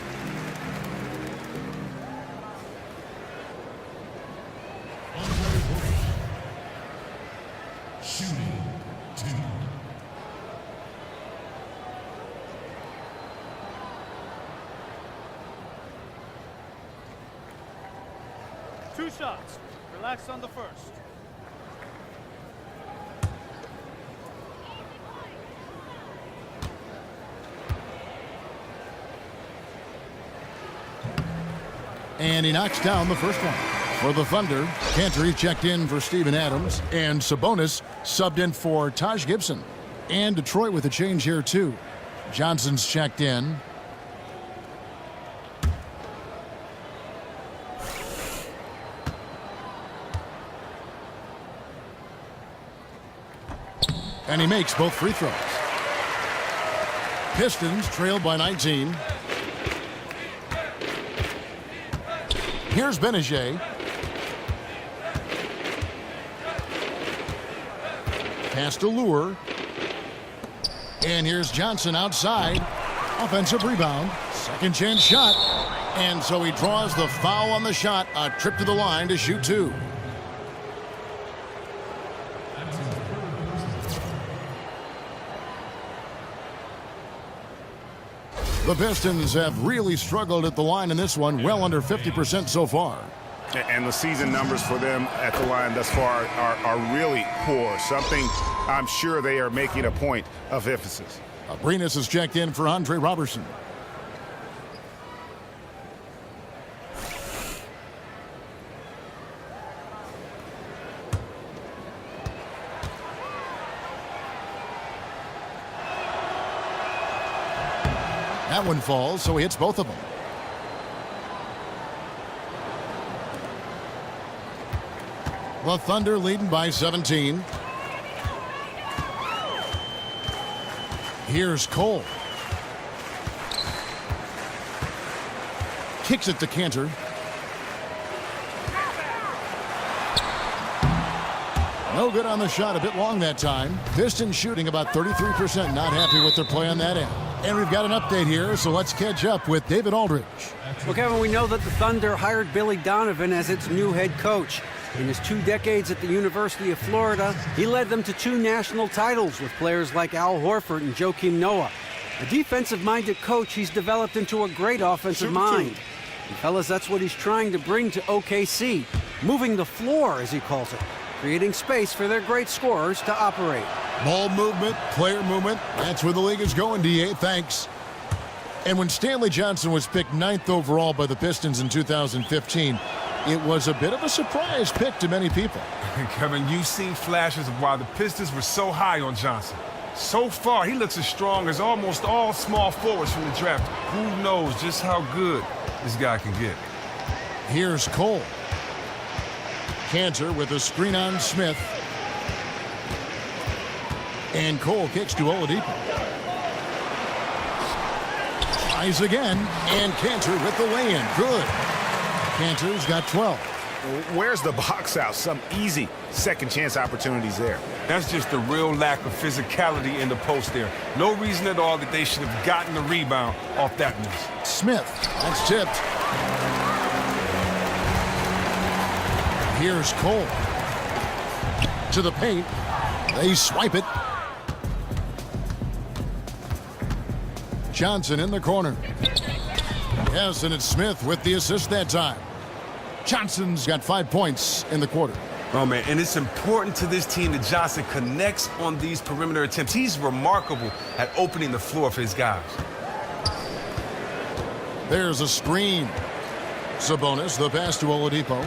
Shooting 2. Two shots. Relax on the first. And he knocks down the first one. For the Thunder, Cantor checked in for Steven Adams. And Sabonis subbed in for Taj Gibson. And Detroit with a change here, too. Johnson's checked in. And he makes both free throws. Pistons trailed by 19. Here's Benajay. Pass to Lure. And here's Johnson outside. Offensive rebound. Second chance shot. And so he draws the foul on the shot. A trip to the line to shoot 2. The Pistons have really struggled at the line in this one, well under 50% so far. And the season numbers for them at the line thus far are really poor. Something I'm sure they are making a point of emphasis. Abrinas is checked in for Andre Robertson. That one falls, so he hits both of them. The Thunder leading by 17. Here's Cole. Kicks it to Cantor. No good on the shot, a bit long that time. Pistons shooting about 33%, not happy with their play on that end. And we've got an update here, so let's catch up with David Aldridge. Well, Kevin, we know that the Thunder hired Billy Donovan as its new head coach. In his 2 decades at the University of Florida, he led them to 2 national titles with players like Al Horford and Joakim Noah. A defensive-minded coach, he's developed into a great offensive mind. And fellas, that's what he's trying to bring to OKC, moving the floor, as he calls it, creating space for their great scorers to operate. Ball movement, player movement, that's where the league is going, DA. Thanks. And when Stanley Johnson was picked 9th overall by the Pistons in 2015, it was a bit of a surprise pick to many people. Kevin, you've seen flashes of why the Pistons were so high on Johnson. So far, he looks as strong as almost all small forwards from the draft. Who knows just how good this guy can get. Here's Cole. Cantor with a screen on Smith. And Cole kicks to Oladipo. Tries again, and Cantor with the lay-in. Good. Cantor's got 12. Where's the box out? Some easy second chance opportunities there. That's just the real lack of physicality in the post there. No reason at all that they should have gotten the rebound off that miss. Smith, that's tipped. Here's Cole. To the paint. They swipe it. Johnson in the corner. Yes, and it's Smith with the assist that time. Johnson's got 5 points in the quarter. Oh, man, and it's important to this team that Johnson connects on these perimeter attempts. He's remarkable at opening the floor for his guys. There's a screen. Sabonis, the pass to Oladipo.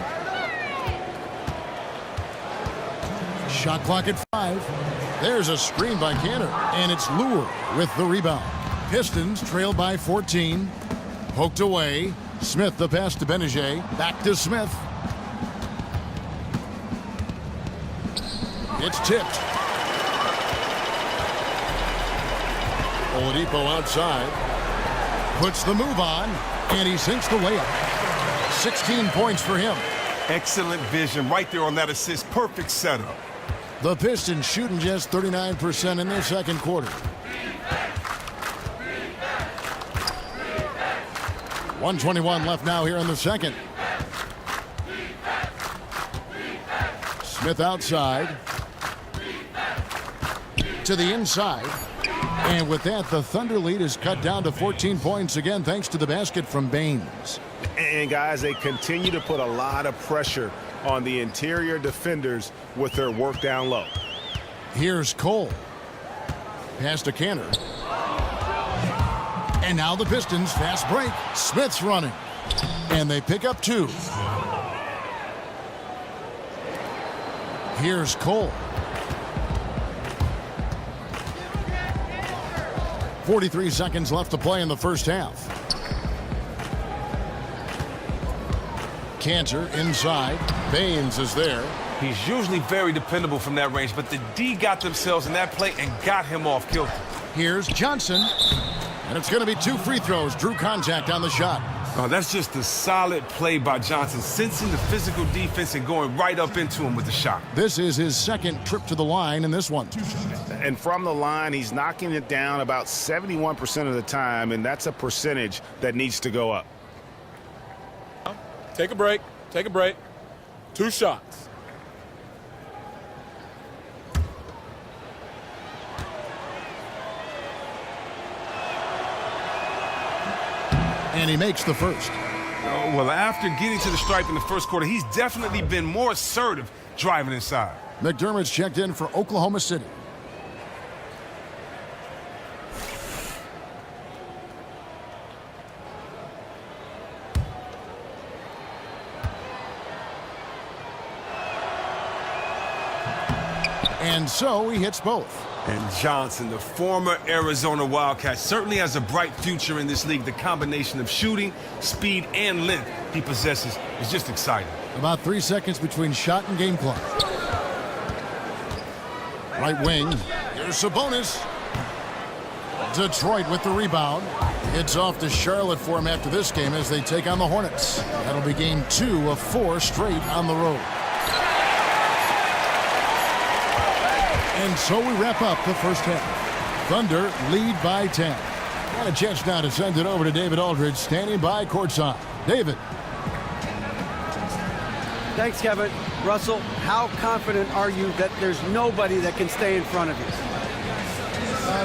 Shot clock at 5. There's a screen by Cantor, and it's Lure with the rebound. Pistons trail by 14. Poked away. Smith, the pass to Benajay. Back to Smith. It's tipped. Oladipo outside. Puts the move on, and he sinks the layup. 16 points for him. Excellent vision right there on that assist. Perfect setup. The Pistons shooting just 39% in their second quarter. 1:21 left now here in the second. Smith outside. To the inside. And with that, the Thunder lead is cut down to 14 points again, thanks to the basket from Baines. And guys, they continue to put a lot of pressure on the interior defenders with their work down low. Here's Cole. Pass to Cantor. And now the Pistons, fast break. Smith's running. And they pick up 2. Here's Cole. 43 seconds left to play in the first half. Cantor inside. Baines is there. He's usually very dependable from that range, but the D got themselves in that play and got him off kilter. Here's Johnson. And it's going to be 2 free throws. Drew contact on the shot. Oh, that's just a solid play by Johnson, sensing the physical defense and going right up into him with the shot. This is his second trip to the line in this one. And from the line, he's knocking it down about 71% of the time, and that's a percentage that needs to go up. Take a break. Take a break. 2 shots. And he makes the first. Well, after getting to the stripe in the first quarter, he's definitely been more assertive driving inside. McDermott's checked in for Oklahoma City. And so he hits both. And Johnson, the former Arizona Wildcat, certainly has a bright future in this league. The combination of shooting, speed, and length he possesses is just exciting. About 3 seconds between shot and game clock. Right wing. Here's Sabonis. Detroit with the rebound. It's off to Charlotte for him after this game as they take on the Hornets. That'll be game 2 of 4 straight on the road. And so we wrap up the first half. Thunder lead by 10. And a chance now to send it over to David Aldridge, standing by courtside. David. Thanks, Kevin. Russell, how confident are you that there's nobody that can stay in front of you?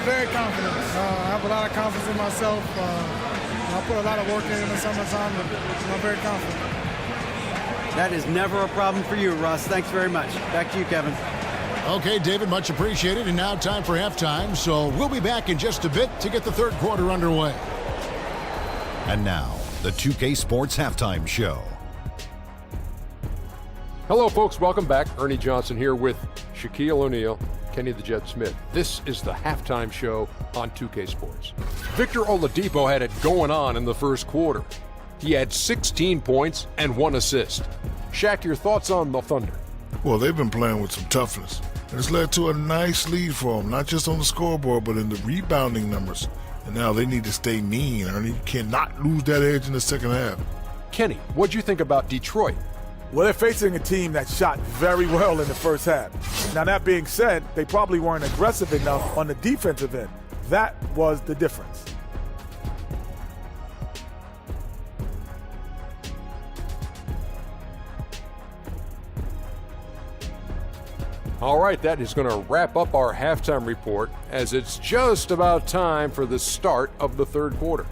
Very confident. I have a lot of confidence in myself. I put a lot of work in the summertime, but I'm very confident. That is never a problem for you, Russ. Thanks very much. Back to you, Kevin. Okay, David, much appreciated. And now time for halftime. So we'll be back in just a bit to get the third quarter underway. And now, the 2K Sports Halftime Show. Hello, folks. Welcome back. Ernie Johnson here with Shaquille O'Neal, Kenny the Jet Smith. This is the halftime show on 2K Sports. Victor Oladipo had it going on in the first quarter. He had 16 points and 1 assist. Shaq, your thoughts on the Thunder? Well, they've been playing with some toughness. And it's led to a nice lead for them, not just on the scoreboard, but in the rebounding numbers. And now they need to stay mean, Ernie. You cannot lose that edge in the second half. Kenny, what'd you think about Detroit? Well, they're facing a team that shot very well in the first half. Now, that being said, they probably weren't aggressive enough on the defensive end. That was the difference. All right, that is going to wrap up our halftime report, as it's just about time for the start of the third quarter.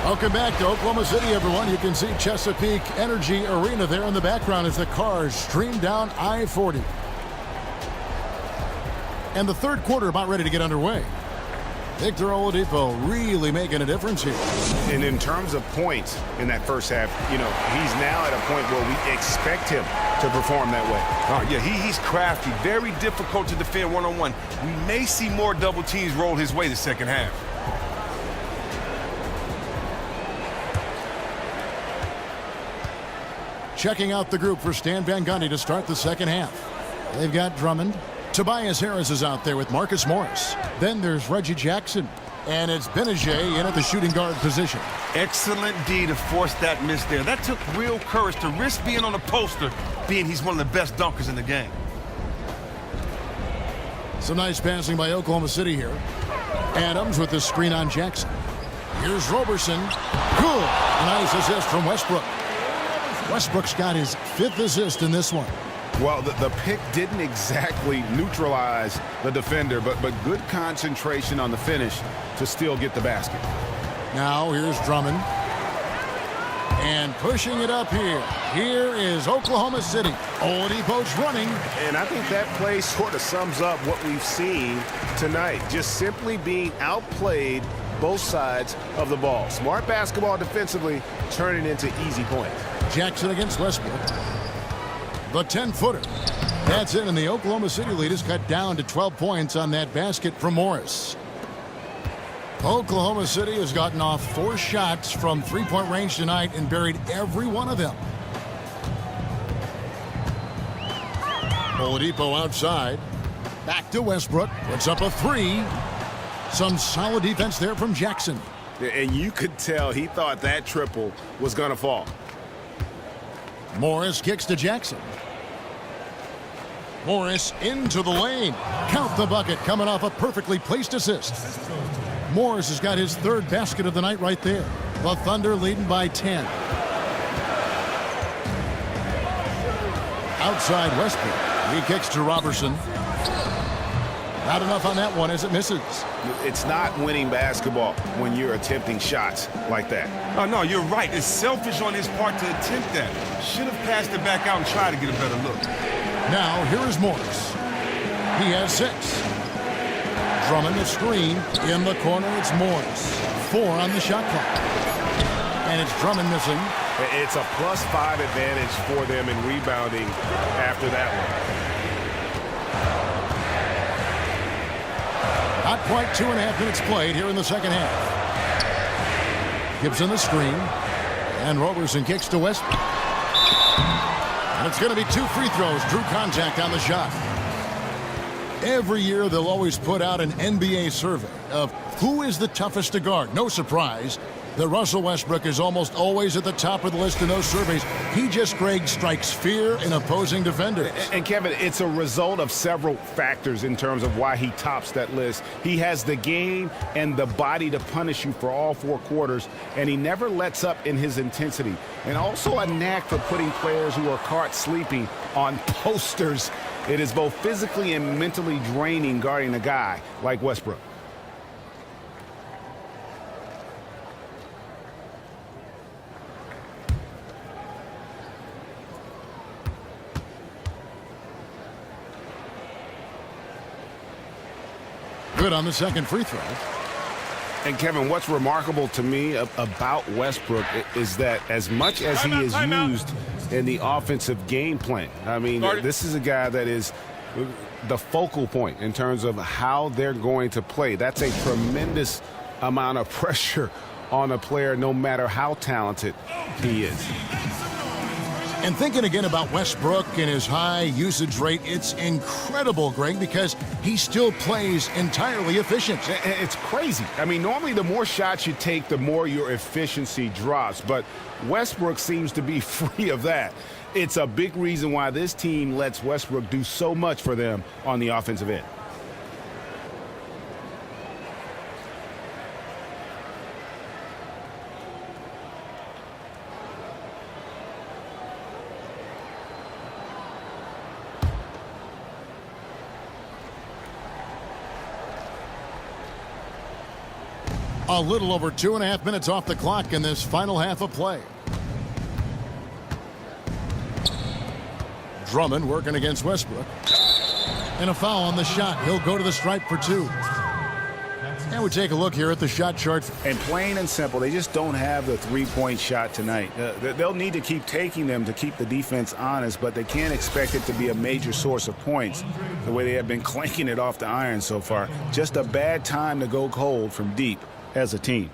Welcome back to Oklahoma City, everyone. You can see Chesapeake Energy Arena there in the background as the cars stream down I-40. And the third quarter about ready to get underway. Victor Oladipo really making a difference here. And in terms of points in that first half, he's now at a point where we expect him to perform that way. Oh, yeah, he's crafty, very difficult to defend one-on-one. We may see more double teams roll his way the second half. Checking out the group for Stan Van Gundy to start the second half. They've got Drummond. Tobias Harris is out there with Marcus Morris. Then there's Reggie Jackson. And it's Benajay in at the shooting guard position. Excellent D to force that miss there. That took real courage to risk being on the poster, being he's one of the best dunkers in the game. Some nice passing by Oklahoma City here. Adams with the screen on Jackson. Here's Roberson. Good. A nice assist from Westbrook. Westbrook's got his 5th assist in this one. Well, the pick didn't exactly neutralize the defender, but good concentration on the finish to still get the basket. Now here's Drummond. And pushing it up here. Here is Oklahoma City. Oladipo's running. And I think that play sort of sums up what we've seen tonight. Just simply being outplayed both sides of the ball. Smart basketball defensively, turning into easy points. Jackson against Westbrook. The 10-footer. That's it, and the Oklahoma City lead is cut down to 12 points on that basket from Morris. Oklahoma City has gotten off 4 shots from three-point range tonight and buried every one of them. Oladipo outside. Back to Westbrook. Puts up a 3. Some solid defense there from Jackson. And you could tell he thought that triple was going to fall. Morris kicks to Jackson. Morris into the lane. Count the bucket coming off a perfectly placed assist. Morris has got his 3rd basket of the night right there. The Thunder leading by 10. Outside Westbrook. He kicks to Roberson. Not enough on that one as it misses. It's not winning basketball when you're attempting shots like that. Oh, no, you're right. It's selfish on his part to attempt that. Should have passed it back out and tried to get a better look. Now, here is Morris. He has 6. Drummond the screen. In the corner, it's Morris. 4 on the shot clock. And it's Drummond missing. It's a +5 advantage for them in rebounding after that one. Not quite 2.5 minutes played here in the second half. Gibson the screen. And Roberson kicks to Westbrook. And it's going to be 2 free throws. Drew contact on the shot. Every year they'll always put out an NBA survey of who is the toughest to guard. No surprise. that Russell Westbrook is almost always at the top of the list in those surveys. He just, Greg, strikes fear in opposing defenders. And Kevin, it's a result of several factors in terms of why he tops that list. He has the game and the body to punish you for all 4 quarters, and he never lets up in his intensity. And also a knack for putting players who are caught sleeping on posters. It is both physically and mentally draining guarding a guy like Westbrook. Good on the second free throw. And Kevin, what's remarkable to me about Westbrook is that as much as he is used in the offensive game plan, I mean, this is a guy that is the focal point in terms of how they're going to play. That's a tremendous amount of pressure on a player, no matter how talented he is. And thinking again about Westbrook and his high usage rate, it's incredible, Greg, because he still plays entirely efficient. It's crazy. I mean, normally the more shots you take, the more your efficiency drops. But Westbrook seems to be free of that. It's a big reason why this team lets Westbrook do so much for them on the offensive end. A little over 2.5 minutes off the clock in this final half of play. Drummond working against Westbrook. And a foul on the shot. He'll go to the stripe for 2. And we take a look here at the shot chart. And plain and simple, they just don't have the three-point shot tonight. They'll need to keep taking them to keep the defense honest, but they can't expect it to be a major source of points the way they have been clanking it off the iron so far. Just a bad time to go cold from deep as a team.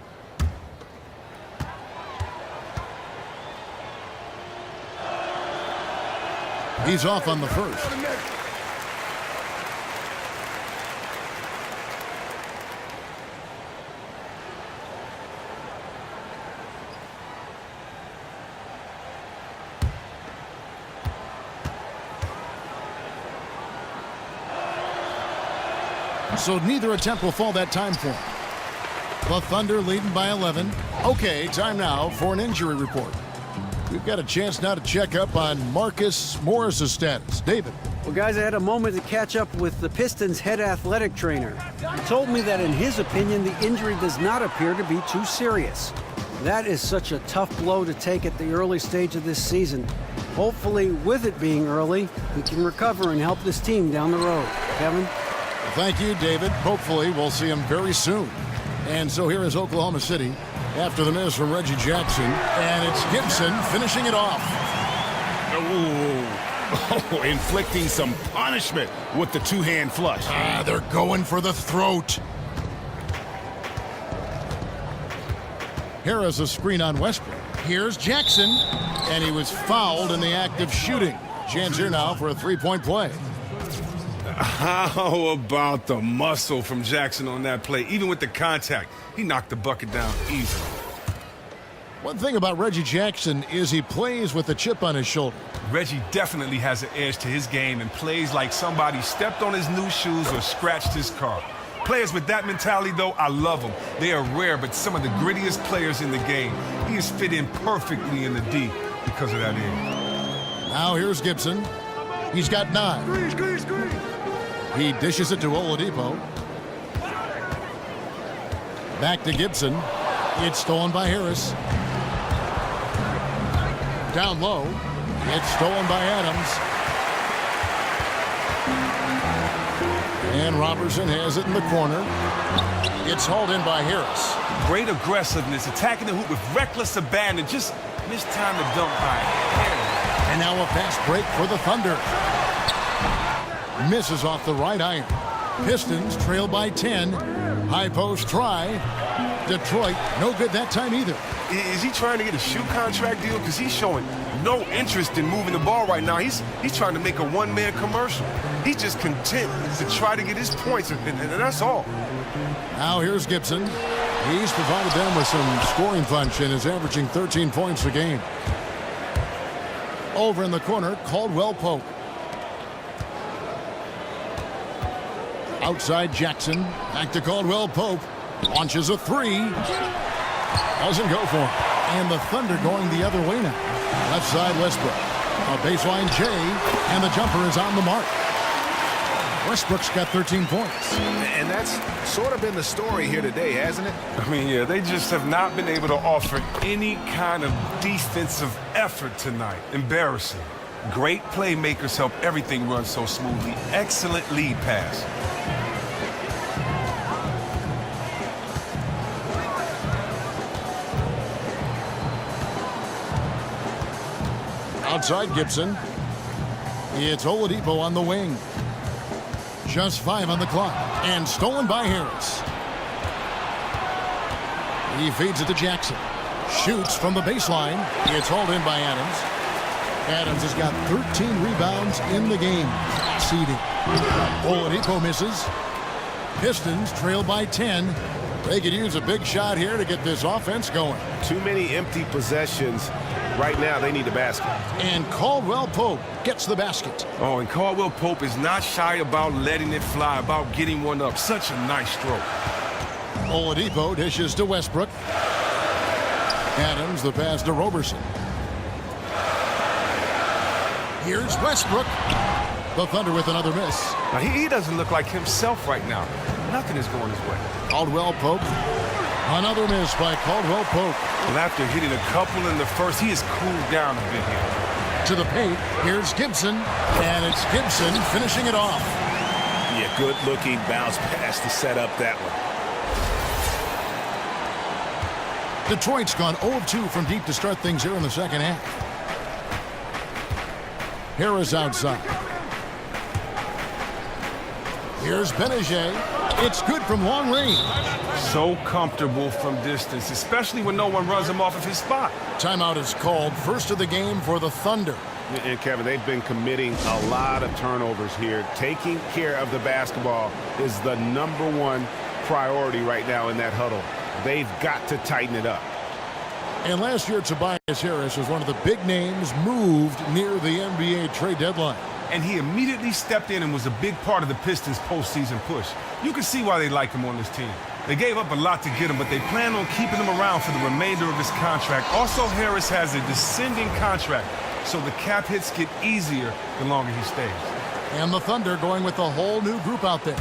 He's off on the first. So neither attempt will fall that time for him. The Thunder leading by 11. Okay, time now for an injury report. We've got a chance now to check up on Marcus Morris's status. David. Well, guys, I had a moment to catch up with the Pistons' head athletic trainer. He told me that in his opinion, the injury does not appear to be too serious. That is such a tough blow to take at the early stage of this season. Hopefully, with it being early, he can recover and help this team down the road. Kevin? Thank you, David. Hopefully, we'll see him very soon. And so here is Oklahoma City after the miss from Reggie Jackson. And it's Gibson finishing it off. Oh, inflicting some punishment with the two-hand flush. They're going for the throat. Harris a screen on Westbrook. Here's Jackson. And he was fouled in the act of shooting. Chance here now for a three-point play. How about the muscle from Jackson on that play? Even with the contact, he knocked the bucket down easily. One thing about Reggie Jackson is he plays with a chip on his shoulder. Reggie definitely has an edge to his game and plays like somebody stepped on his new shoes or scratched his car. Players with that mentality, though, I love them. They are rare, but some of the grittiest players in the game. He has fit in perfectly in the D because of that edge. Now here's Gibson. He's got 9. Screen. He dishes it to Oladipo. Back to Gibson. It's stolen by Harris. Down low. It's stolen by Adams. And Robertson has it in the corner. It's hauled in by Harris. Great aggressiveness, attacking the hoop with reckless abandon. Just missed time to dunk by Harris. And now a fast break for the Thunder. Misses off the right iron. Pistons trail by 10. High post try. Detroit, no good that time either. Is he trying to get a shoe contract deal? Because he's showing no interest in moving the ball right now. He's trying to make a one-man commercial. He's just content to try to get his points, and that's all. Now here's Gibson. He's provided them with some scoring punch and is averaging 13 points a game. Over in the corner, Caldwell Pope. Outside Jackson. Back to Caldwell Pope. Launches a three. Doesn't go for it. And the Thunder going the other way now. Left side Westbrook. A baseline J. And the jumper is on the mark. Westbrook's got 13 points. And that's sort of been the story here today, hasn't it? I mean, yeah, they just have not been able to offer any kind of defensive effort tonight. Embarrassing. Great playmakers help everything run so smoothly. Excellent lead pass. Outside Gibson. It's Oladipo on the wing. Just 5 on the clock. And stolen by Harris. He feeds it to Jackson. Shoots from the baseline. It's hauled in by Adams. Adams has got 13 rebounds in the game. Seeding. Oladipo misses. Pistons trail by 10. They could use a big shot here to get this offense going. Too many empty possessions. Right now, they need a basket. And Caldwell Pope gets the basket. Oh, and Caldwell Pope is not shy about letting it fly, about getting one up. Such a nice stroke. Oladipo dishes to Westbrook. Adams, the pass to Roberson. Here's Westbrook. The Thunder with another miss. Now, he doesn't look like himself right now. Nothing is going his way. Caldwell Pope. Another miss by Caldwell Pope. Well, after hitting a couple in the first, he has cooled down a bit here. To the paint, here's Gibson. And it's Gibson finishing it off. Yeah, good-looking bounce pass to set up that one. Detroit's gone 0 of 2 from deep to start things here in the second half. Harris outside. Here's Benajay. It's good from long range. So comfortable from distance, especially when no one runs him off of his spot. Timeout is called. First of the game for the Thunder. And Kevin, they've been committing a lot of turnovers here. Taking care of the basketball is the #1 priority right now in that huddle. They've got to tighten it up. And last year, Tobias Harris was one of the big names moved near the NBA trade deadline. And he immediately stepped in and was a big part of the Pistons' postseason push. You can see why they like him on this team. They gave up a lot to get him, but they plan on keeping him around for the remainder of his contract. Also, Harris has a descending contract, so the cap hits get easier the longer he stays. And the Thunder going with a whole new group out there.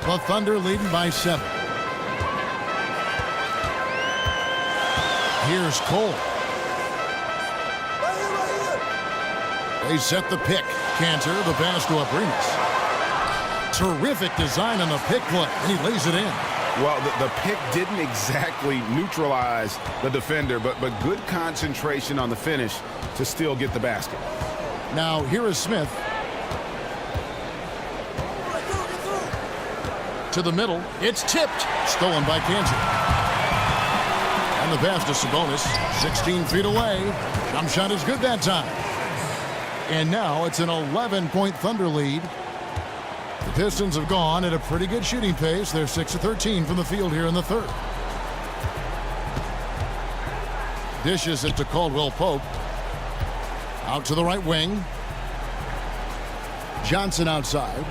The Thunder leading by 7. Here's Cole. They set the pick. Cantor, the pass to Abrinas. Terrific design on the pick play, and he lays it in. Well, the pick didn't exactly neutralize the defender, but good concentration on the finish to still get the basket. Now, here is Smith. To the middle. It's tipped. Stolen by Cantor. And the pass to Sabonis. 16 feet away. Jump shot is good that time. And now it's an 11-point Thunder lead. The Pistons have gone at a pretty good shooting pace. They're 6 of 13 from the field here in the third. Dishes it to Caldwell Pope. Out to the right wing. Johnson outside.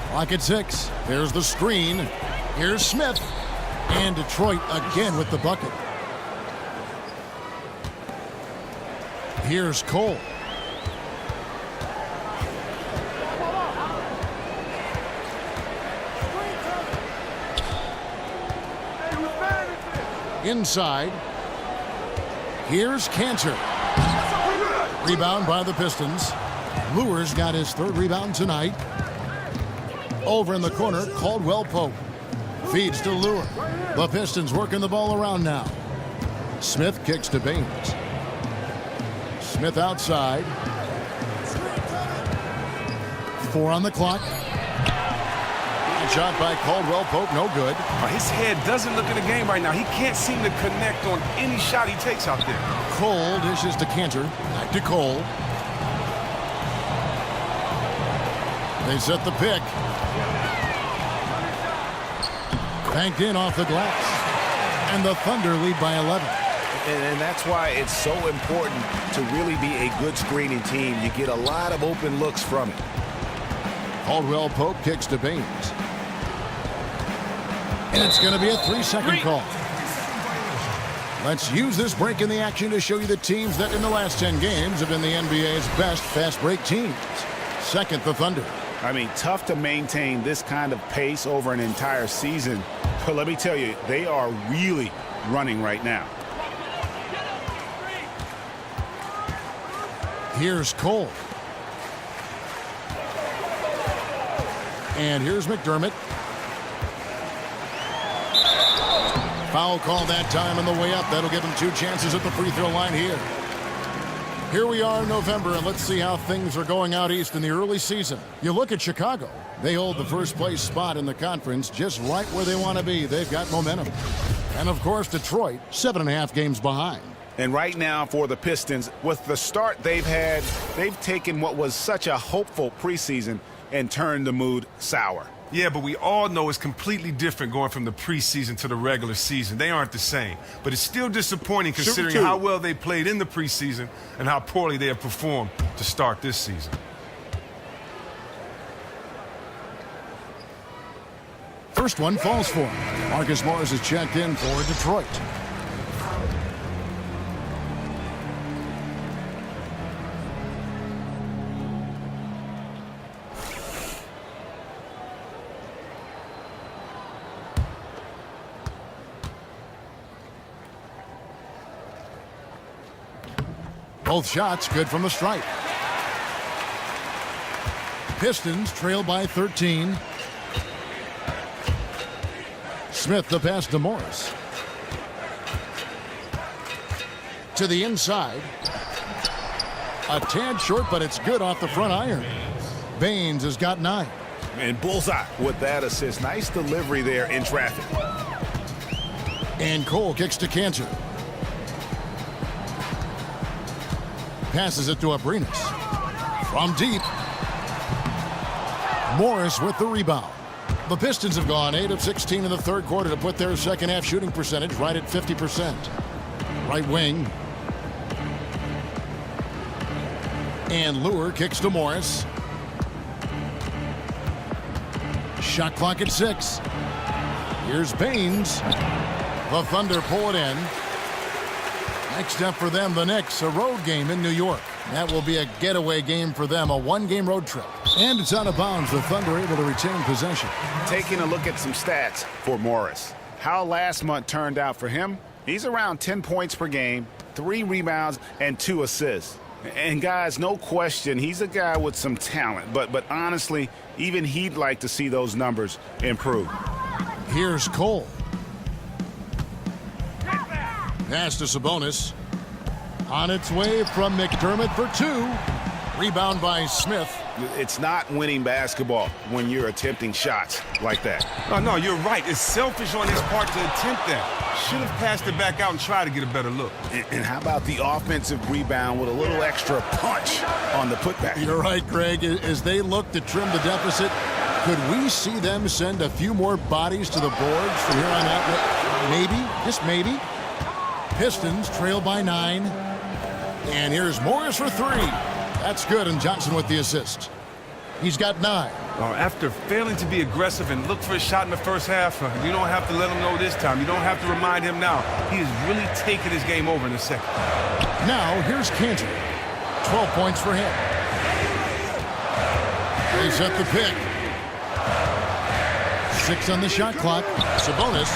Clock at 6. There's the screen. Here's Smith. And Detroit again with the bucket. Here's Cole. Inside. Here's Cantor. Rebound by the Pistons. Lure's got his 3rd rebound tonight. Over in the corner, Caldwell Pope. Feeds to Lure. The Pistons working the ball around now. Smith kicks to Baines. Smith outside. 4 on the clock. Shot by Caldwell Pope, no good. His head doesn't look in the game right now. He can't seem to connect on any shot he takes out there. Cole dishes to Cantor. Back to Cole. They set the pick. Banked in off the glass. And the Thunder lead by 11. And that's why it's so important to really be a good screening team. You get a lot of open looks from it. Caldwell Pope kicks to Baines. And it's going to be a 3-second call. Let's use this break in the action to show you the teams that in the last 10 games have been the NBA's best fast break teams. Second, the Thunder. I mean, tough to maintain this kind of pace over an entire season. But let me tell you, they are really running right now. Here's Cole. And here's McDermott. Foul call that time on the way up. That'll give him 2 chances at the free throw line here. Here we are in November, and let's see how things are going out east in the early season. You look at Chicago. They hold the first place spot in the conference just right where they want to be. They've got momentum. And, of course, Detroit, 7.5 games behind. And right now for the Pistons, with the start they've had, they've taken what was such a hopeful preseason and turned the mood sour. Yeah, but we all know it's completely different going from the preseason to the regular season. They aren't the same. But it's still disappointing considering how well they played in the preseason and how poorly they have performed to start this season. First one falls for him. Marcus Morris is checked in for Detroit. Both shots good from the stripe. Pistons trail by 13. Smith the pass to Morris. To the inside. A tad short, but it's good off the front iron. Baines has got 9. And bullseye with that assist. Nice delivery there in traffic. And Cole kicks to Cantor. Passes it to Abrinas. From deep. Morris with the rebound. The Pistons have gone 8 of 16 in the third quarter to put their second half shooting percentage right at 50%. Right wing. And Lure kicks to Morris. Shot clock at 6. Here's Baines. The Thunder pull it in. Next step for them, the Knicks, a road game in New York. That will be a getaway game for them, a 1-game road trip. And it's out of bounds. The Thunder able to retain possession. Taking a look at some stats for Morris. How last month turned out for him? He's around 10 points per game, 3 rebounds, and 2 assists. And guys, no question, he's a guy with some talent. But honestly, even he'd like to see those numbers improve. Here's Cole. Pass to Sabonis. On its way from McDermott for 2. Rebound by Smith. It's not winning basketball when you're attempting shots like that. No, you're right. It's selfish on his part to attempt that. Should have passed it back out and tried to get a better look. And how about the offensive rebound with a little extra punch on the putback? You're right, Greg. As they look to trim the deficit, could we see them send a few more bodies to the boards from here on out? Maybe, just maybe. Pistons trail by 9. And here's Morris for 3. That's good, and Johnson with the assist. He's got 9. After failing to be aggressive and look for a shot in the first half, you don't have to let him know this time. You don't have to remind him now. He is really taking his game over in the second. Now, here's Cantor. 12 points for him. They set the pick. 6 on the shot clock. Sabonis.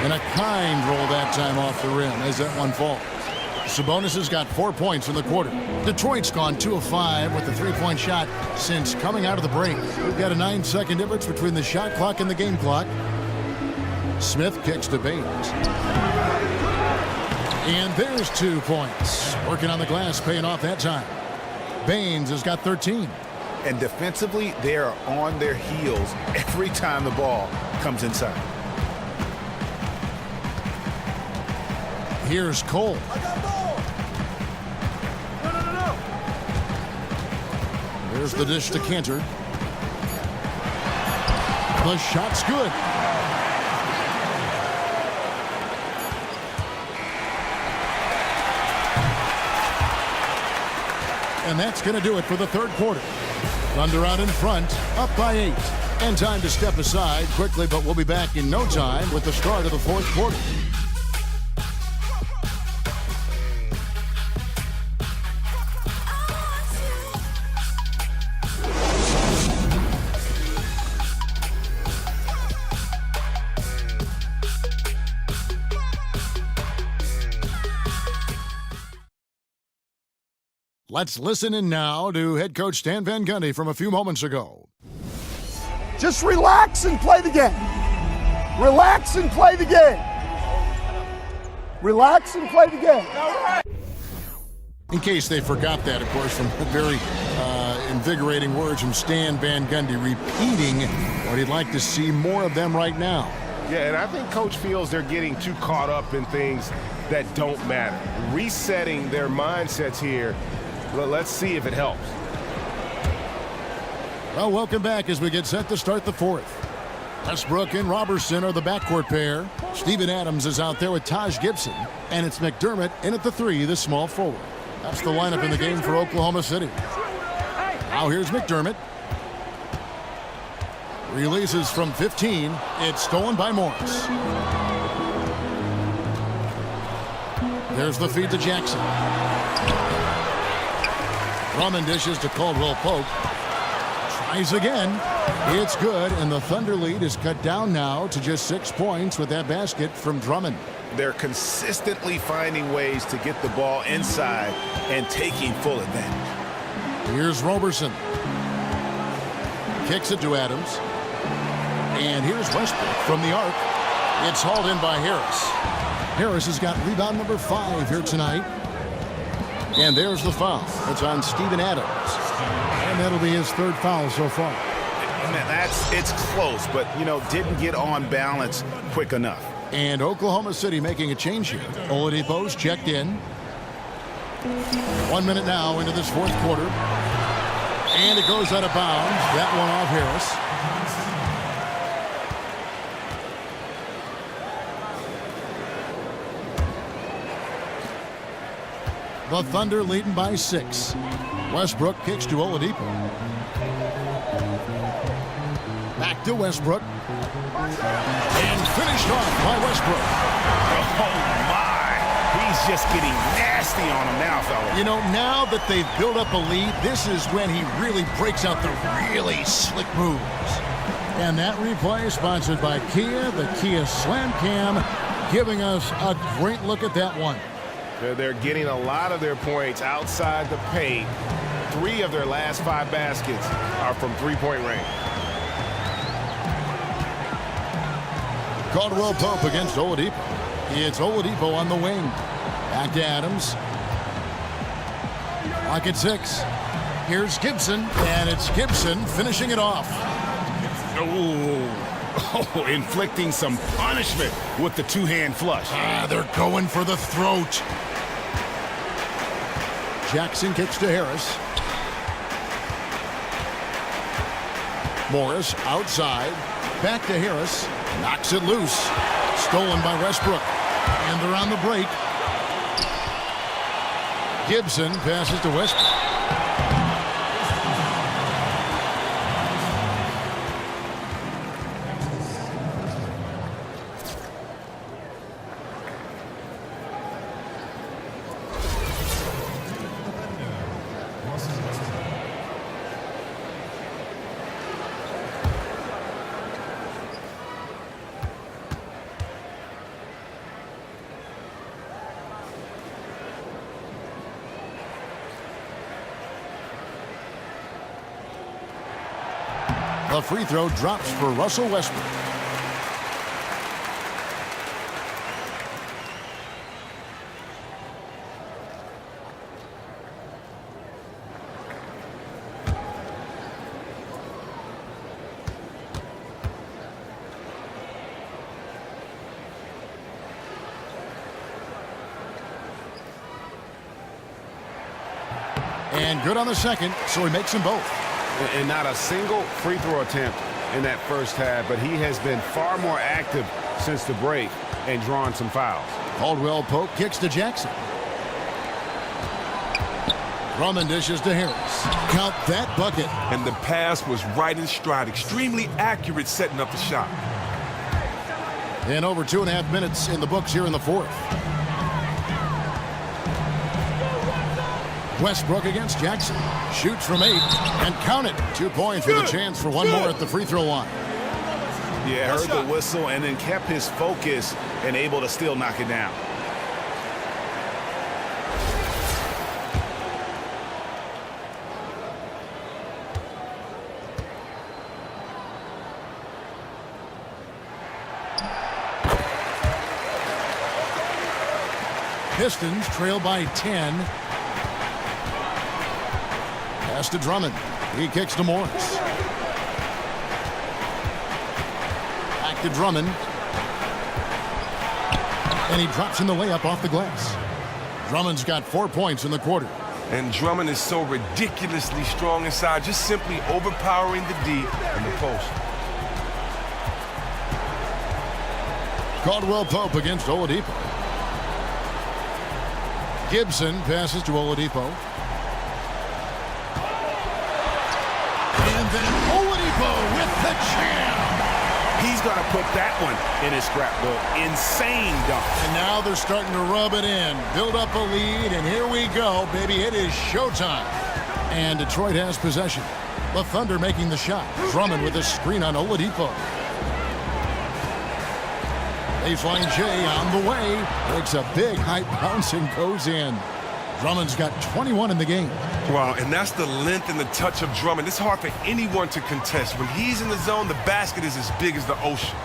And a kind roll that time off the rim as that one falls. Sabonis has got 4 points in the quarter. Detroit's gone 2 of 5 with the 3-point shot since coming out of the break. We've got a 9-second difference between the shot clock and the game clock. Smith kicks to Baines. And there's 2 points. Working on the glass, paying off that time. Baines has got 13. And defensively, they are on their heels every time the ball comes inside. Here's Cole. No. There's the dish to Cantor. The shot's good. And that's going to do it for the third quarter. Thunder out in front, up by 8. And time to step aside quickly, but we'll be back in no time with the start of the fourth quarter. Let's listen in now to head coach Stan Van Gundy from a few moments ago. Just relax and play the game. Relax and play the game. Relax and play the game. In case they forgot that, of course, from the very invigorating words from Stan Van Gundy, repeating what he'd like to see more of them right now. Yeah, and I think Coach feels they're getting too caught up in things that don't matter. Resetting their mindsets here. Let's see if it helps. Well, welcome back as we get set to start the fourth. Westbrook and Robertson are the backcourt pair. Steven Adams is out there with Taj Gibson. And it's McDermott in at the 3, the small forward. That's the lineup in the game for Oklahoma City. Now here's McDermott. Releases from 15. It's stolen by Morris. There's the feed to Jackson. Drummond dishes to Caldwell Pope. Tries again. It's good, and the Thunder lead is cut down now to just 6 points with that basket from Drummond. They're consistently finding ways to get the ball inside and taking full advantage. Here's Robertson. Kicks it to Adams. And here's Westbrook from the arc. It's hauled in by Harris. Harris has got rebound number 5 here tonight. And there's the foul. It's on Steven Adams. And that'll be his 3rd foul so far. Man, it's close, but, didn't get on balance quick enough. And Oklahoma City making a change here. Oladipo's checked in. 1 minute now into this fourth quarter. And it goes out of bounds. That one off Harris. The Thunder leading by 6. Westbrook kicks to Oladipo. Back to Westbrook. And finished off by Westbrook. Oh, my. He's just getting nasty on him now, fella. Now that they've built up a lead, this is when he really breaks out the really slick moves. And that replay sponsored by Kia, the Kia Slam Cam, giving us a great look at that one. They're getting a lot of their points outside the paint. 3 of their last 5 baskets are from three-point range. Caldwell Pope against Oladipo. It's Oladipo on the wing. Back to Adams. Clock at 6. Here's Gibson, and it's Gibson finishing it off. Oh, inflicting some punishment with the 2-hand flush. They're going for the throat. Jackson kicks to Harris. Morris outside. Back to Harris. Knocks it loose. Stolen by Westbrook. And they're on the break. Gibson passes to Westbrook. The free throw drops for Russell Westbrook. And good on the second, so he makes them both. And not a single free throw attempt in that first half, but he has been far more active since the break and drawn some fouls. Caldwell Pope kicks to Jackson. Drummond dishes to Harris. Count that bucket. And the pass was right in stride. Extremely accurate setting up the shot. And over 2.5 minutes in the books here in the fourth. Westbrook against Jackson. Shoots from 8 and count it. 2 points with a chance for one more at the free throw line. Yeah, heard the whistle and then kept his focus and able to still knock it down. Pistons trail by 10. Pass to Drummond. He kicks to Morris. Back to Drummond. And he drops in the layup off the glass. Drummond's got 4 points in the quarter. And Drummond is so ridiculously strong inside, just simply overpowering the D and the post. Caldwell Pope against Oladipo. Gibson passes to Oladipo. And then Oladipo with the jam. He's going to put that one in his scrapbook. Insane dunk. And now they're starting to rub it in. Build up a lead, and here we go, baby. It is showtime. And Detroit has possession. The Thunder making the shot. Drummond with a screen on Oladipo. Baseline J on the way. Makes a big high bounce and goes in. Drummond's got 21 in the game. Wow, and that's the length and the touch of Drummond. It's hard for anyone to contest. When he's in the zone, the basket is as big as the ocean.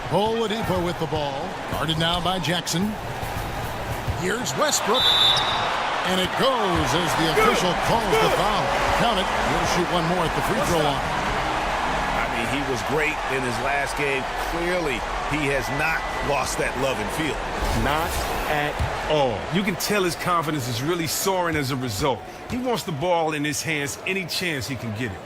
Oladipo with the ball. Guarded now by Jackson. Here's Westbrook. And it goes as the official calls the foul. Count it. He'll shoot one more at the free throw line. He was great in his last game. Clearly, he has not lost that love and feel. Not at all. You can tell his confidence is really soaring as a result. He wants the ball in his hands any chance he can get it.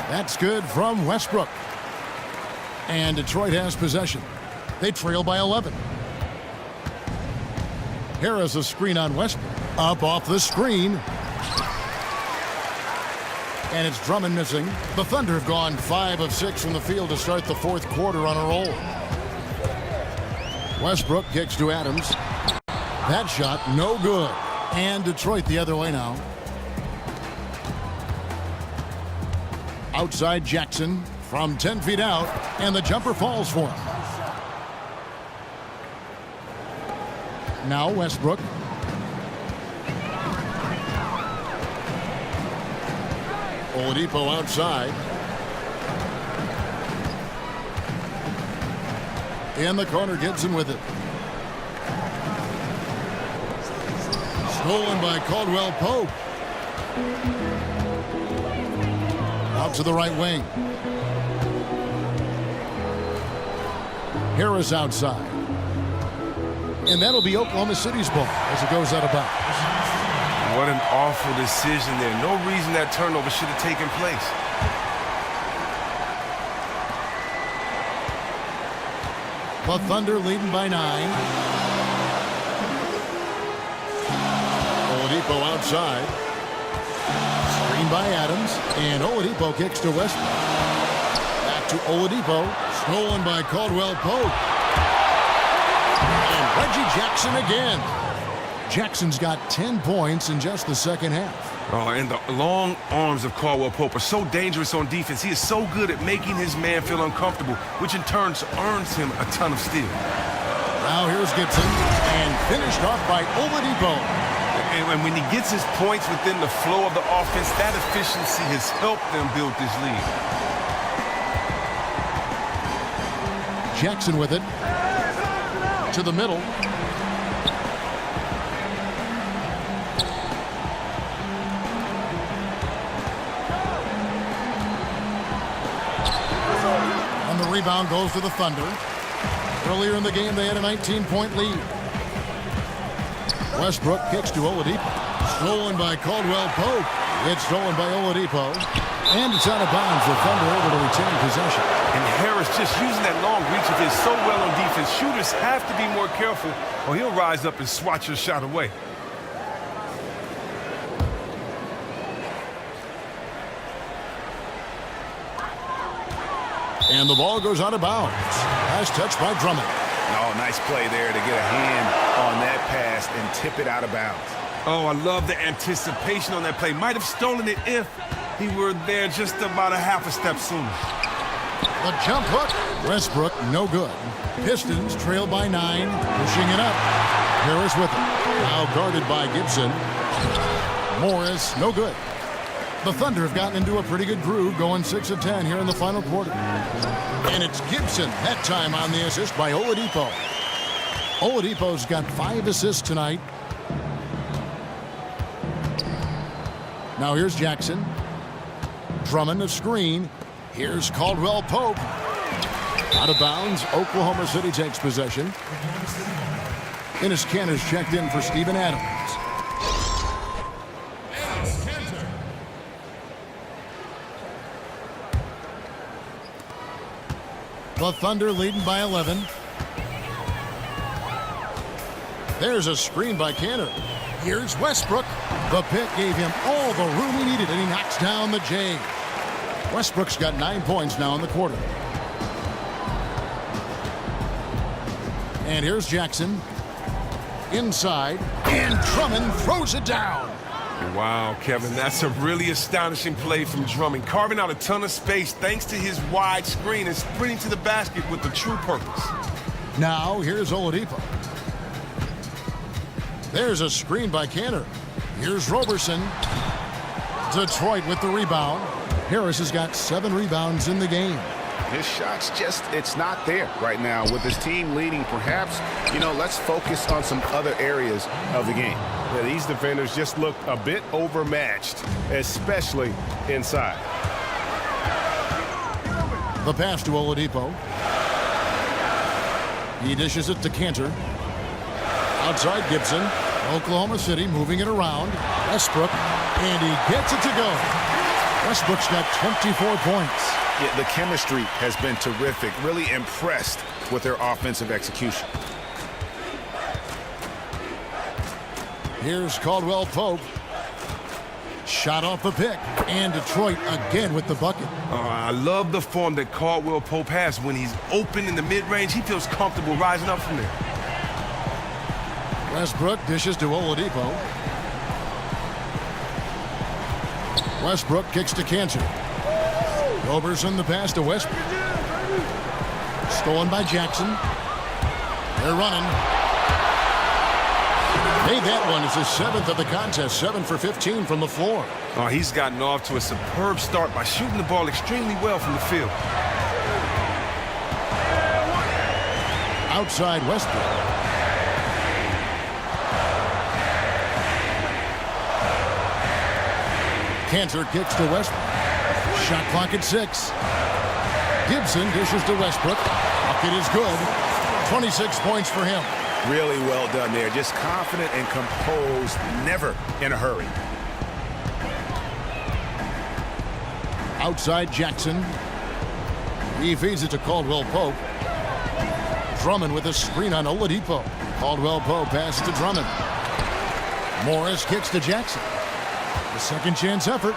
That's good from Westbrook. And Detroit has possession. They trail by 11. Harris a screen on Westbrook. Up off the screen. And it's Drummond missing. The Thunder have gone 5 of 6 from the field to start the fourth quarter on a roll. Westbrook kicks to Adams. That shot no good. And Detroit the other way now. Outside Jackson from 10 feet out. And the jumper falls for him. Now Westbrook. Oladipo outside. In the corner, Gibson with it. Stolen by Caldwell Pope. Out to the right wing. Harris outside. And that'll be Oklahoma City's ball as it goes out of bounds. What an awful decision there. No reason that turnover should have taken place. The Thunder leading by 9. Oladipo outside. Screen by Adams. And Oladipo kicks to Westbrook. Back to Oladipo. Stolen by Caldwell Pope. And Reggie Jackson again. Jackson's got 10 points in just the second half. Oh, and the long arms of Caldwell Pope are so dangerous on defense. He is so good at making his man feel uncomfortable, which in turn earns him a ton of steals. Now here's Gibson, and finished off by Oladipo. And when he gets his points within the flow of the offense, that efficiency has helped them build this lead. Jackson with it. To the middle. And the rebound goes to the Thunder. Earlier in the game, they had a 19-point lead. Westbrook kicks to Oladipo. Stolen by Caldwell Pope. It's stolen by Oladipo. And it's out of bounds. The Thunder able to retain possession. And Harris just using that long reach of his so well on defense. Shooters have to be more careful or he'll rise up and swat your shot away. And the ball goes out of bounds. Pass touched by Drummond. Oh, nice play there to get a hand on that pass and tip it out of bounds. Oh, I love the anticipation on that play. Might have stolen it if he were there just about a half a step sooner. The jump hook. Westbrook, no good. Pistons trail by 9, pushing it up. Harris with it. Now guarded by Gibson. Morris, no good. The Thunder have gotten into a pretty good groove, going 6 of 10 here in the final quarter. And it's Gibson, that time on the assist by Oladipo. Oladipo's got 5 assists tonight. Now here's Jackson. Drummond, a screen. Here's Caldwell Pope. Out of bounds, Oklahoma City takes possession. Enes Kanter's checked in for Steven Adams. The Thunder leading by 11. There's a screen by Kanter. Here's Westbrook. The pick gave him all the room he needed, and he knocks down the J. Westbrook's got 9 points now in the quarter. And here's Jackson. Inside, and Drummond throws it down. Wow, Kevin, that's a really astonishing play from Drummond, carving out a ton of space thanks to his wide screen and sprinting to the basket with a true purpose. Now, here's Oladipo. There's a screen by Kanter. Here's Roberson. Detroit with the rebound. Harris has got 7 rebounds in the game. His shot's just, it's not there right now. With his team leading, perhaps, let's focus on some other areas of the game. These defenders just look a bit overmatched, especially inside. The pass to Oladipo. He dishes it to Kanter. Outside Gibson. Oklahoma City moving it around. Westbrook, and he gets it to go. Westbrook's got 24 points. Yeah, the chemistry has been terrific. Really impressed with their offensive execution. Here's Caldwell Pope. Shot off the pick. And Detroit again with the bucket. I love the form that Caldwell Pope has. When he's open in the mid-range, he feels comfortable rising up from there. Westbrook dishes to Oladipo. Westbrook kicks to Kanter. Roberson the pass to Westbrook. Stolen by Jackson. They're running. Made that one. It's his 7th of the contest. 7 for 15 from the floor. Oh, he's gotten off to a superb start by shooting the ball extremely well from the field. Outside Westbrook. Kanter kicks to Westbrook. Shot clock at 6. Gibson dishes to Westbrook. Bucket is good. 26 points for him. Really well done there. Just confident and composed, never in a hurry. Outside Jackson. He feeds it to Caldwell Pope. Drummond with a screen on Oladipo. Caldwell Pope passes to Drummond. Morris kicks to Jackson. The second chance effort.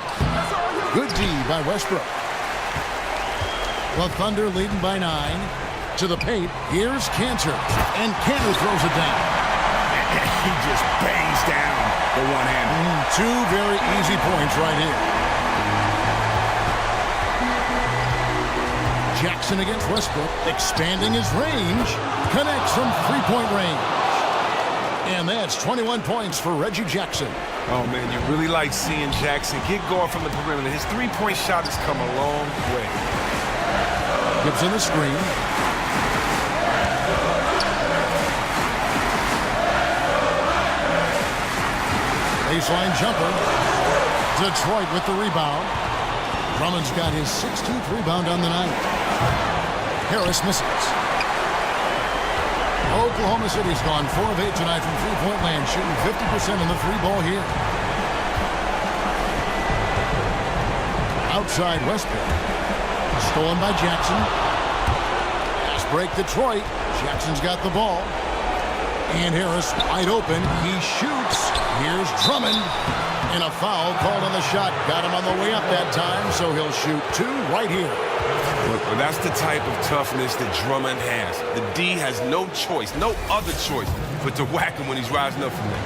Good D by Westbrook. The Thunder leading by 9. To the paint. Here's Kanter. And Kanter throws it down. He just bangs down the one-hander. 2 very easy points right here. Jackson against Westbrook. Expanding his range. Connects from 3-point range. And that's 21 points for Reggie Jackson. Oh, man, you really like seeing Jackson get going from the perimeter. His 3-point shot has come a long way. Gibson the screen. Baseline jumper. Detroit with the rebound. Drummond's got his 16th rebound on the night. Harris misses. Oklahoma City's gone 4 of 8 tonight from 3-point land, shooting 50% in the 3 ball here. Outside Westbrook. Stolen by Jackson. Pass break Detroit. Jackson's got the ball. And Harris wide open. He shoots. Here's Drummond. And a foul called on the shot. Got him on the way up that time, so he'll shoot 2 right here. Look, that's the type of toughness that Drummond has. The D has no choice, no other choice, but to whack him when he's rising up from there.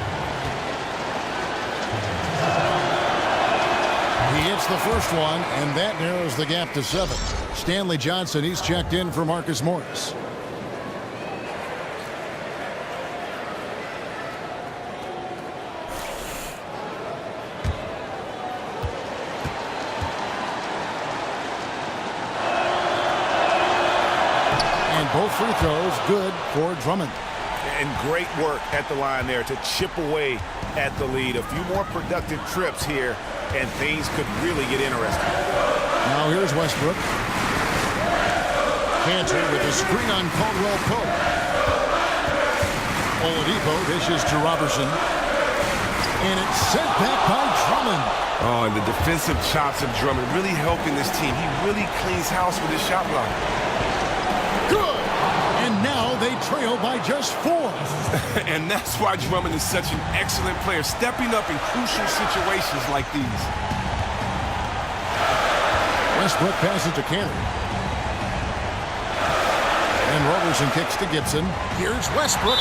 He hits the first one, and that narrows the gap to 7. Stanley Johnson, he's checked in for Marcus Morris. Both free throws good for Drummond. And great work at the line there to chip away at the lead. A few more productive trips here, and things could really get interesting. Now here's Westbrook. Cantor with a screen on Caldwell Pope. Oladipo dishes to Robertson. And it's sent back by Drummond. Oh, and the defensive chops of Drummond really helping this team. He really cleans house with his shot block. Good. And now they trail by just 4. And that's why Drummond is such an excellent player, stepping up in crucial situations like these. Westbrook passes to Cantor. And Robertson kicks to Gibson. Here's Westbrook.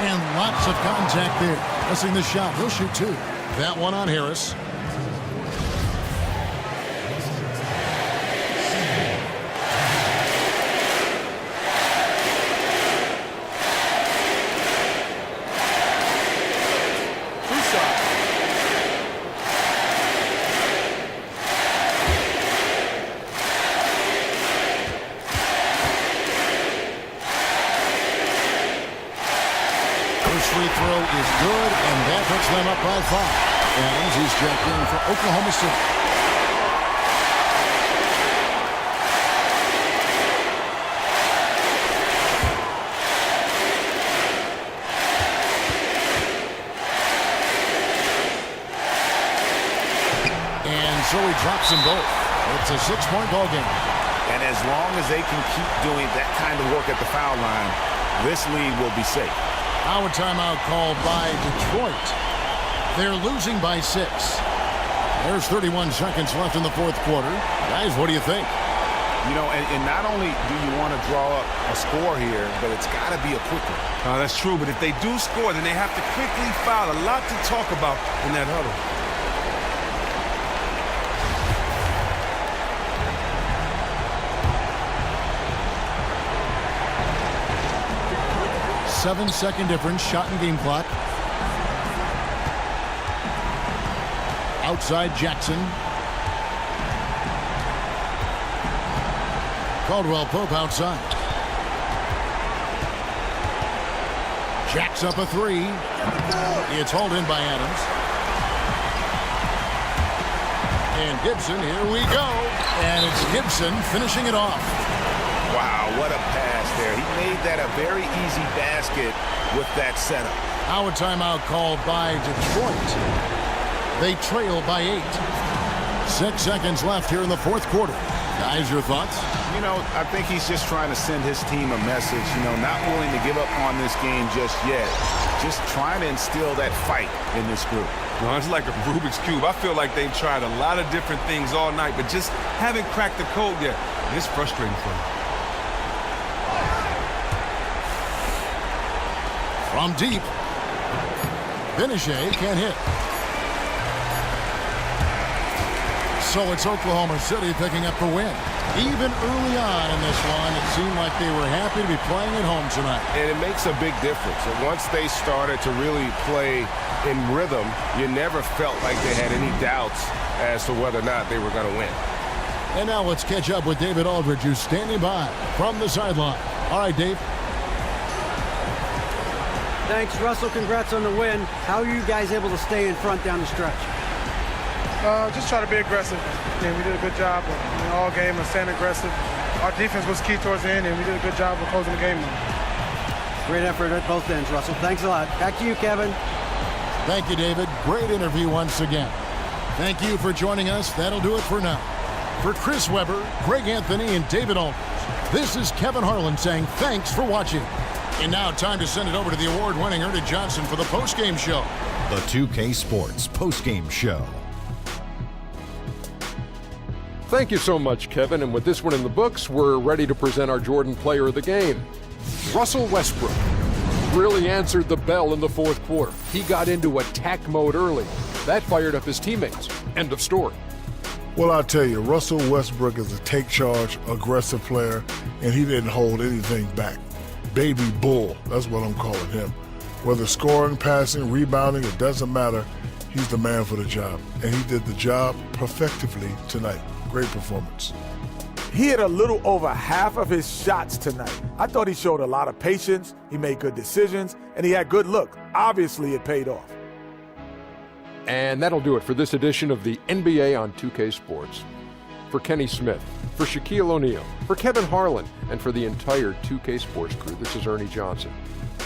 And lots of contact there. Missing the shot. He'll shoot 2. That one on Harris. Free throw is good, and that puts them up by 5. Adams, he's checked in for Oklahoma City. And so he drops them both. It's a 6-point ball game. And as long as they can keep doing that kind of work at the foul line, this lead will be safe. Now a timeout called by Detroit. They're losing by 6. There's 31 seconds left in the 4th quarter. Guys, what do you think? You know, and not only do you want to draw up a score here, but it's got to be a quick one. That's true, but if they do score, then they have to quickly foul. A lot to talk about in that huddle. 7-second difference, shot and game clock. Outside Jackson. Caldwell Pope outside. Jacks up a 3. It's hauled in by Adams. And Gibson, here we go. And it's Gibson finishing it off. Wow, what a pass there. He made that a very easy basket with that setup. Now a timeout called by Detroit. They trail by 8. 6 seconds left here in the 4th quarter. Guys, your thoughts? You know, I think he's just trying to send his team a message, you know, not willing to give up on this game just yet. Just trying to instill that fight in this group. No, it's like a Rubik's Cube. I feel like they've tried a lot of different things all night, but just haven't cracked the code yet. It's frustrating for them. From deep, Benichet can't hit. So it's Oklahoma City picking up the win. Even early on in this one, it seemed like they were happy to be playing at home tonight. And it makes a big difference. And once they started to really play in rhythm, you never felt like they had any doubts as to whether or not they were going to win. And now let's catch up with David Aldridge, who's standing by from the sideline. All right, Dave. Thanks, Russell. Congrats on the win. How are you guys able to stay in front down the stretch? Just try to be aggressive. Yeah, we did a good job of, all game of staying aggressive. Our defense was key towards the end, and we did a good job of closing the game. Great effort at both ends, Russell. Thanks a lot. Back to you, Kevin. Thank you, David. Great interview once again. Thank you for joining us. That'll do it for now. For Chris Webber, Greg Anthony, and David Aldridge, this is Kevin Harlan saying thanks for watching. And now time to send it over to the award-winning Ernie Johnson for the postgame show. The 2K Sports postgame show. Thank you so much, Kevin. And with this one in the books, we're ready to present our Jordan Player of the Game. Russell Westbrook really answered the bell in the fourth quarter. He got into attack mode early. That fired up his teammates. End of story. Well, I'll tell you, Russell Westbrook is a take charge, aggressive player, and he didn't hold anything back. Baby bull, that's what I'm calling him. Whether scoring, passing, rebounding, it doesn't matter. He's the man for the job, and he did the job perfectively tonight. Great performance. He hit a little over half of his shots tonight. I thought he showed a lot of patience, he made good decisions, and he had good look. Obviously, it paid off. And that'll do it for this edition of the NBA on 2K Sports. For Kenny Smith, for Shaquille O'Neal, for Kevin Harlan, and for the entire 2K Sports crew, this is Ernie Johnson.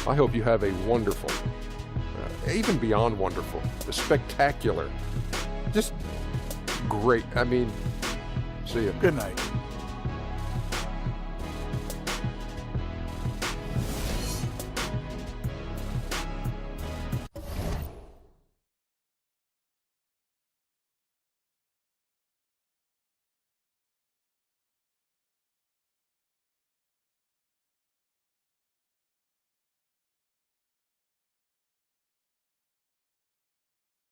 I hope you have a wonderful, even beyond wonderful, spectacular, just great. See you. Good night.